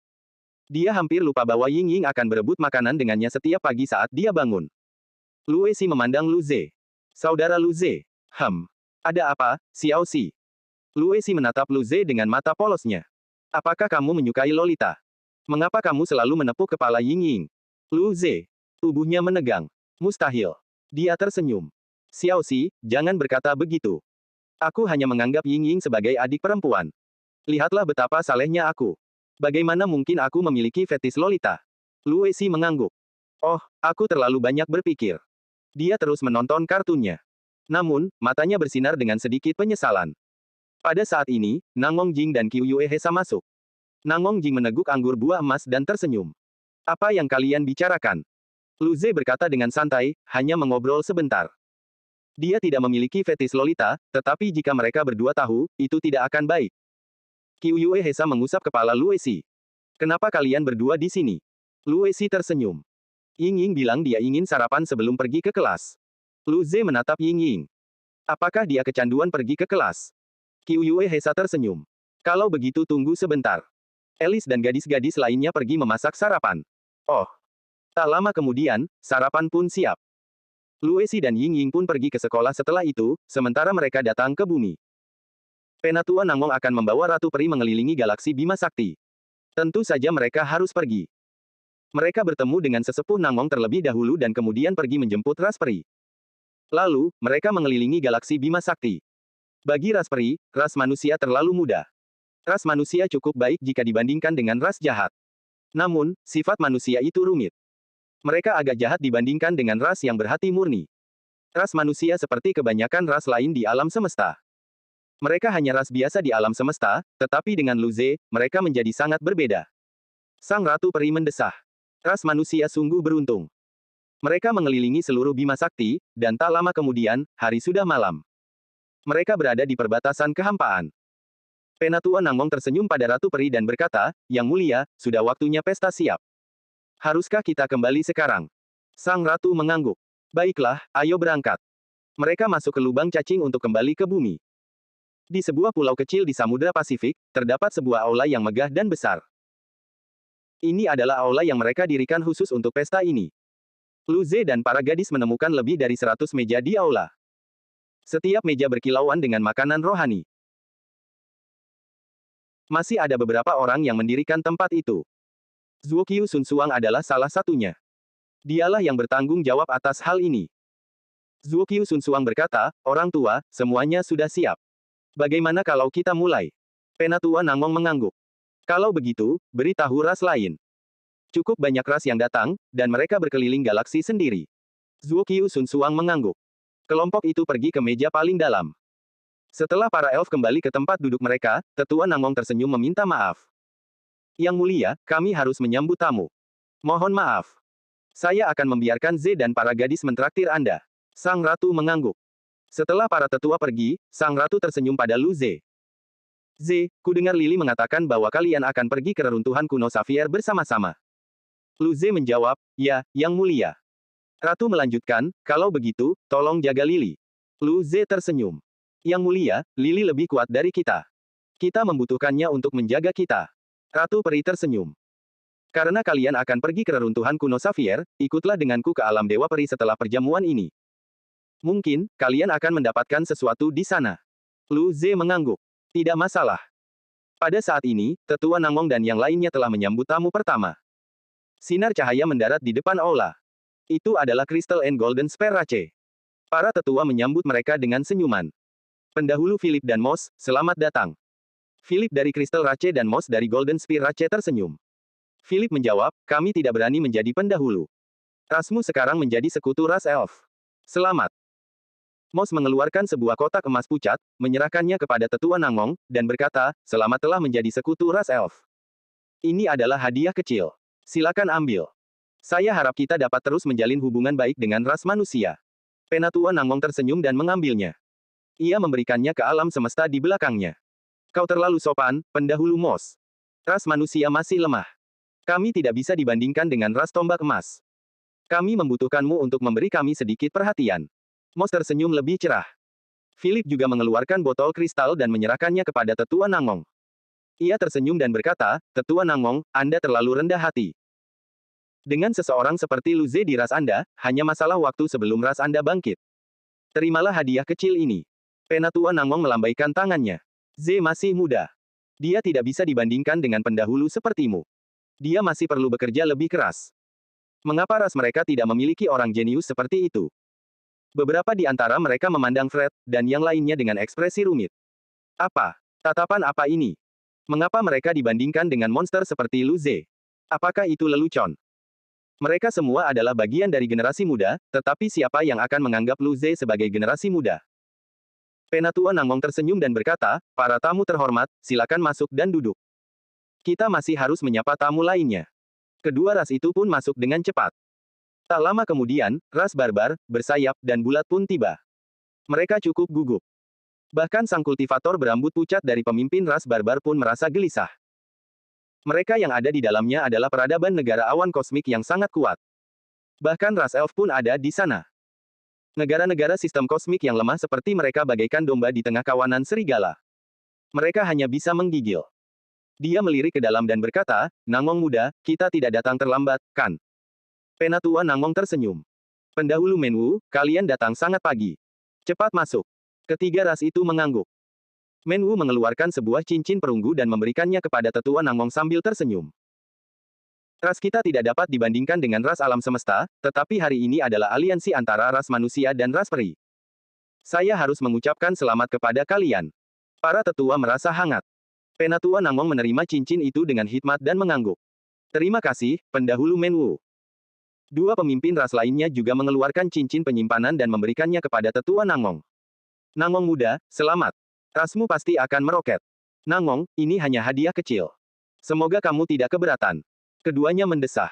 Dia hampir lupa bahwa Ying Ying akan berebut makanan dengannya setiap pagi saat dia bangun. Lu Exi memandang Lu Ze. Saudara Lu Ze. Ada apa, Xiao Xi? Lu Exi menatap Lu Ze dengan mata polosnya. Apakah kamu menyukai Lolita? Mengapa kamu selalu menepuk kepala Ying Ying? Lu Ze. Tubuhnya menegang. Mustahil. Dia tersenyum. Xiao Xi, jangan berkata begitu. Aku hanya menganggap Ying Ying sebagai adik perempuan. Lihatlah betapa salehnya aku. Bagaimana mungkin aku memiliki fetis Lolita? Lu Exi mengangguk. Oh, aku terlalu banyak berpikir. Dia terus menonton kartunnya. Namun, matanya bersinar dengan sedikit penyesalan. Pada saat ini, Nangong Jing dan Qiuyue Hesa masuk. Nangong Jing meneguk anggur buah emas dan tersenyum. Apa yang kalian bicarakan? Lu Ze berkata dengan santai, hanya mengobrol sebentar. Dia tidak memiliki fetis Lolita, tetapi jika mereka berdua tahu, itu tidak akan baik. Qiuyue Hesa mengusap kepala Lu Exi. Kenapa kalian berdua di sini? Lu Exi tersenyum. Ying Ying bilang dia ingin sarapan sebelum pergi ke kelas. Lu Ze menatap Ying Ying. Apakah dia kecanduan pergi ke kelas? Qiuyue Hesa tersenyum. Kalau begitu tunggu sebentar. Alice dan gadis-gadis lainnya pergi memasak sarapan. Oh. Tak lama kemudian, sarapan pun siap. Lu Exi dan Ying Ying pun pergi ke sekolah setelah itu, sementara mereka datang ke bumi. Penatua Nangong akan membawa Ratu Peri mengelilingi galaksi Bima Sakti. Tentu saja mereka harus pergi. Mereka bertemu dengan sesepuh Nangong terlebih dahulu dan kemudian pergi menjemput Ras Peri. Lalu, mereka mengelilingi galaksi Bima Sakti. Bagi ras peri, ras manusia terlalu mudah. Ras manusia cukup baik jika dibandingkan dengan ras jahat. Namun, sifat manusia itu rumit. Mereka agak jahat dibandingkan dengan ras yang berhati murni. Ras manusia seperti kebanyakan ras lain di alam semesta. Mereka hanya ras biasa di alam semesta, tetapi dengan Luze, mereka menjadi sangat berbeda. Sang Ratu Peri mendesah. Ras manusia sungguh beruntung. Mereka mengelilingi seluruh Bima Sakti, dan tak lama kemudian, hari sudah malam. Mereka berada di perbatasan kehampaan. Penatua Nangmong tersenyum pada Ratu Peri dan berkata, "Yang mulia, sudah waktunya pesta siap. Haruskah kita kembali sekarang?" Sang Ratu mengangguk. "Baiklah, ayo berangkat." Mereka masuk ke lubang cacing untuk kembali ke bumi. Di sebuah pulau kecil di Samudra Pasifik, terdapat sebuah aula yang megah dan besar. Ini adalah aula yang mereka dirikan khusus untuk pesta ini. Luze dan para gadis menemukan lebih dari 100 meja di aula. Setiap meja berkilauan dengan makanan rohani. Masih ada beberapa orang yang mendirikan tempat itu. Zuokyu Sun Suang adalah salah satunya. Dialah yang bertanggung jawab atas hal ini. Zuokyu Sun Suang berkata, "Orang tua, semuanya sudah siap. Bagaimana kalau kita mulai?" Penatua Nangmong mengangguk. "Kalau begitu, beritahu ras lain." Cukup banyak ras yang datang, dan mereka berkeliling galaksi sendiri. Zuokyu Sun Suang mengangguk. Kelompok itu pergi ke meja paling dalam. Setelah para elf kembali ke tempat duduk mereka, Tetua Nangmong tersenyum meminta maaf. "Yang mulia, kami harus menyambut tamu. Mohon maaf. Saya akan membiarkan Z dan para gadis mentraktir Anda." Sang Ratu mengangguk. Setelah para tetua pergi, Sang Ratu tersenyum pada Lu Z. "Z, kudengar Lili mengatakan bahwa kalian akan pergi ke reruntuhan kuno Xavier bersama-sama." Lu Z menjawab, "Ya, Yang Mulia." Ratu melanjutkan, "Kalau begitu, tolong jaga Lili." Lu Z tersenyum. "Yang Mulia, Lili lebih kuat dari kita. Kita membutuhkannya untuk menjaga kita." Ratu Peri tersenyum. "Karena kalian akan pergi ke reruntuhan kuno Xavier, ikutlah denganku ke alam Dewa Peri setelah perjamuan ini. Mungkin, kalian akan mendapatkan sesuatu di sana." Lu Z mengangguk. "Tidak masalah." Pada saat ini, Tetua Nangmong dan yang lainnya telah menyambut tamu pertama. Sinar cahaya mendarat di depan aula. Itu adalah Crystal and Golden Spare Rache. Para tetua menyambut mereka dengan senyuman. "Pendahulu Philip dan Moss, selamat datang." Philip dari Crystal Rache dan Moss dari Golden Spear Rache tersenyum. Philip menjawab, "Kami tidak berani menjadi pendahulu. Rasmu sekarang menjadi sekutu ras elf. Selamat." Moss mengeluarkan sebuah kotak emas pucat, menyerahkannya kepada Tetua Nangmong, dan berkata, "Selamat telah menjadi sekutu ras elf. Ini adalah hadiah kecil. Silakan ambil. Saya harap kita dapat terus menjalin hubungan baik dengan ras manusia." Penatua Nangmong tersenyum dan mengambilnya. Ia memberikannya ke alam semesta di belakangnya. "Kau terlalu sopan, pendahulu Moss. Ras manusia masih lemah. Kami tidak bisa dibandingkan dengan ras tombak emas. Kami membutuhkanmu untuk memberi kami sedikit perhatian." Moss tersenyum lebih cerah. Philip juga mengeluarkan botol kristal dan menyerahkannya kepada Tetua Nangmong. Ia tersenyum dan berkata, "Tetua Nangmong, Anda terlalu rendah hati. Dengan seseorang seperti Lu Z di ras Anda, hanya masalah waktu sebelum ras Anda bangkit. Terimalah hadiah kecil ini." Penatua Nangmong melambaikan tangannya. "Z masih muda. Dia tidak bisa dibandingkan dengan pendahulu sepertimu. Dia masih perlu bekerja lebih keras. Mengapa ras mereka tidak memiliki orang jenius seperti itu?" Beberapa di antara mereka memandang Fred, dan yang lainnya dengan ekspresi rumit. "Apa? Tatapan apa ini? Mengapa mereka dibandingkan dengan monster seperti Lu Z? Apakah itu lelucon?" Mereka semua adalah bagian dari generasi muda, tetapi siapa yang akan menganggap Lu Z sebagai generasi muda? Penatua Nangmong tersenyum dan berkata, "Para tamu terhormat, silakan masuk dan duduk. Kita masih harus menyapa tamu lainnya." Kedua ras itu pun masuk dengan cepat. Tak lama kemudian, ras barbar, bersayap, dan bulat pun tiba. Mereka cukup gugup. Bahkan sang kultivator berambut pucat dari pemimpin ras barbar pun merasa gelisah. Mereka yang ada di dalamnya adalah peradaban negara awan kosmik yang sangat kuat. Bahkan ras elf pun ada di sana. Negara-negara sistem kosmik yang lemah seperti mereka bagaikan domba di tengah kawanan serigala. Mereka hanya bisa menggigil. Dia melirik ke dalam dan berkata, "Nangmong muda, kita tidak datang terlambat, kan?" Penatua Nangmong tersenyum. "Pendahulu Menwu, kalian datang sangat pagi. Cepat masuk." Ketiga ras itu mengangguk. Menwu mengeluarkan sebuah cincin perunggu dan memberikannya kepada Tetua Nangmong sambil tersenyum. "Ras kita tidak dapat dibandingkan dengan ras alam semesta, tetapi hari ini adalah aliansi antara ras manusia dan ras peri. Saya harus mengucapkan selamat kepada kalian. Para tetua merasa hangat. Penatua Nangmong menerima cincin itu dengan hikmat dan mengangguk. Terima kasih, pendahulu Menwu. Dua pemimpin ras lainnya juga mengeluarkan cincin penyimpanan dan memberikannya kepada tetua Nangmong. Nangmong muda, selamat. Rasmu pasti akan meroket. Nangmong, ini hanya hadiah kecil. Semoga kamu tidak keberatan. Keduanya mendesah.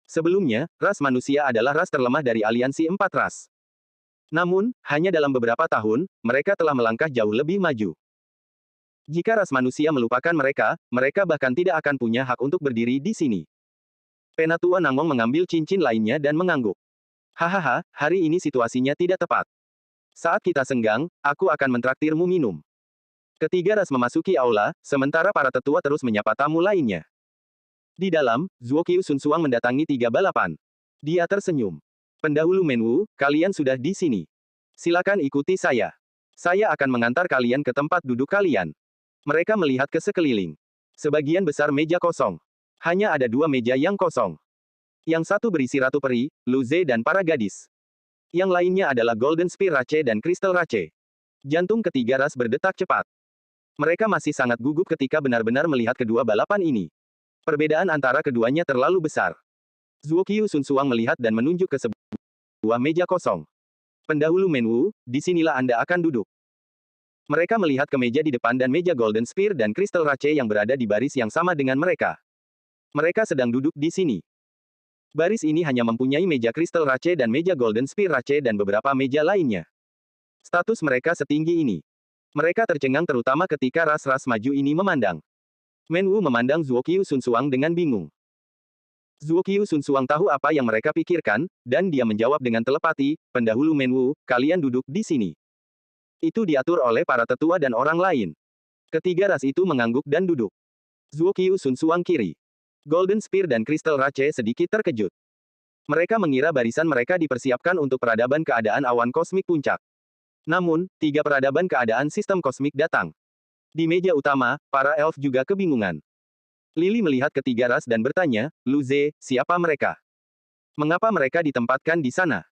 Sebelumnya, ras manusia adalah ras terlemah dari aliansi empat ras. Namun, hanya dalam beberapa tahun, mereka telah melangkah jauh lebih maju. Jika ras manusia melupakan mereka, mereka bahkan tidak akan punya hak untuk berdiri di sini. Penatua Nangmong mengambil cincin lainnya dan mengangguk. Hahaha, hari ini situasinya tidak tepat. Saat kita senggang, aku akan mentraktirmu minum. Ketiga ras memasuki aula, sementara para tetua terus menyapa tamu lainnya. Di dalam, Zuokyu Sun Suang mendatangi tiga balapan. Dia tersenyum. Pendahulu Menwu, kalian sudah di sini. Silakan ikuti saya. Saya akan mengantar kalian ke tempat duduk kalian. Mereka melihat ke sekeliling. Sebagian besar meja kosong. Hanya ada dua meja yang kosong. Yang satu berisi Ratu Peri, Lu Ze dan para gadis. Yang lainnya adalah Golden Spear Rache dan Crystal Rache. Jantung ketiga ras berdetak cepat. Mereka masih sangat gugup ketika benar-benar melihat kedua balapan ini. Perbedaan antara keduanya terlalu besar. Zuokyu Sun Suang melihat dan menunjuk ke sebuah meja kosong. Pendahulu Menwu, disinilah Anda akan duduk. Mereka melihat ke meja di depan dan meja Golden Spear dan Crystal Rache yang berada di baris yang sama dengan mereka. Mereka sedang duduk di sini. Baris ini hanya mempunyai meja Crystal Rache dan meja Golden Spear Rache dan beberapa meja lainnya. Status mereka setinggi ini. Mereka tercengang terutama ketika ras-ras maju ini memandang. Menwu memandang Zuokyu Sun Suang dengan bingung. Zuokyu Sun Suang tahu apa yang mereka pikirkan, dan dia menjawab dengan telepati, pendahulu Menwu, kalian duduk di sini. Itu diatur oleh para tetua dan orang lain. Ketiga ras itu mengangguk dan duduk. Zuokyu Sun Suang kiri. Golden Spear dan Crystal Rache sedikit terkejut. Mereka mengira barisan mereka dipersiapkan untuk peradaban keadaan awan kosmik puncak. Namun, tiga peradaban keadaan sistem kosmik datang. Di meja utama, para elf juga kebingungan. Lily melihat ketiga ras dan bertanya, Lu Ze, siapa mereka? Mengapa mereka ditempatkan di sana?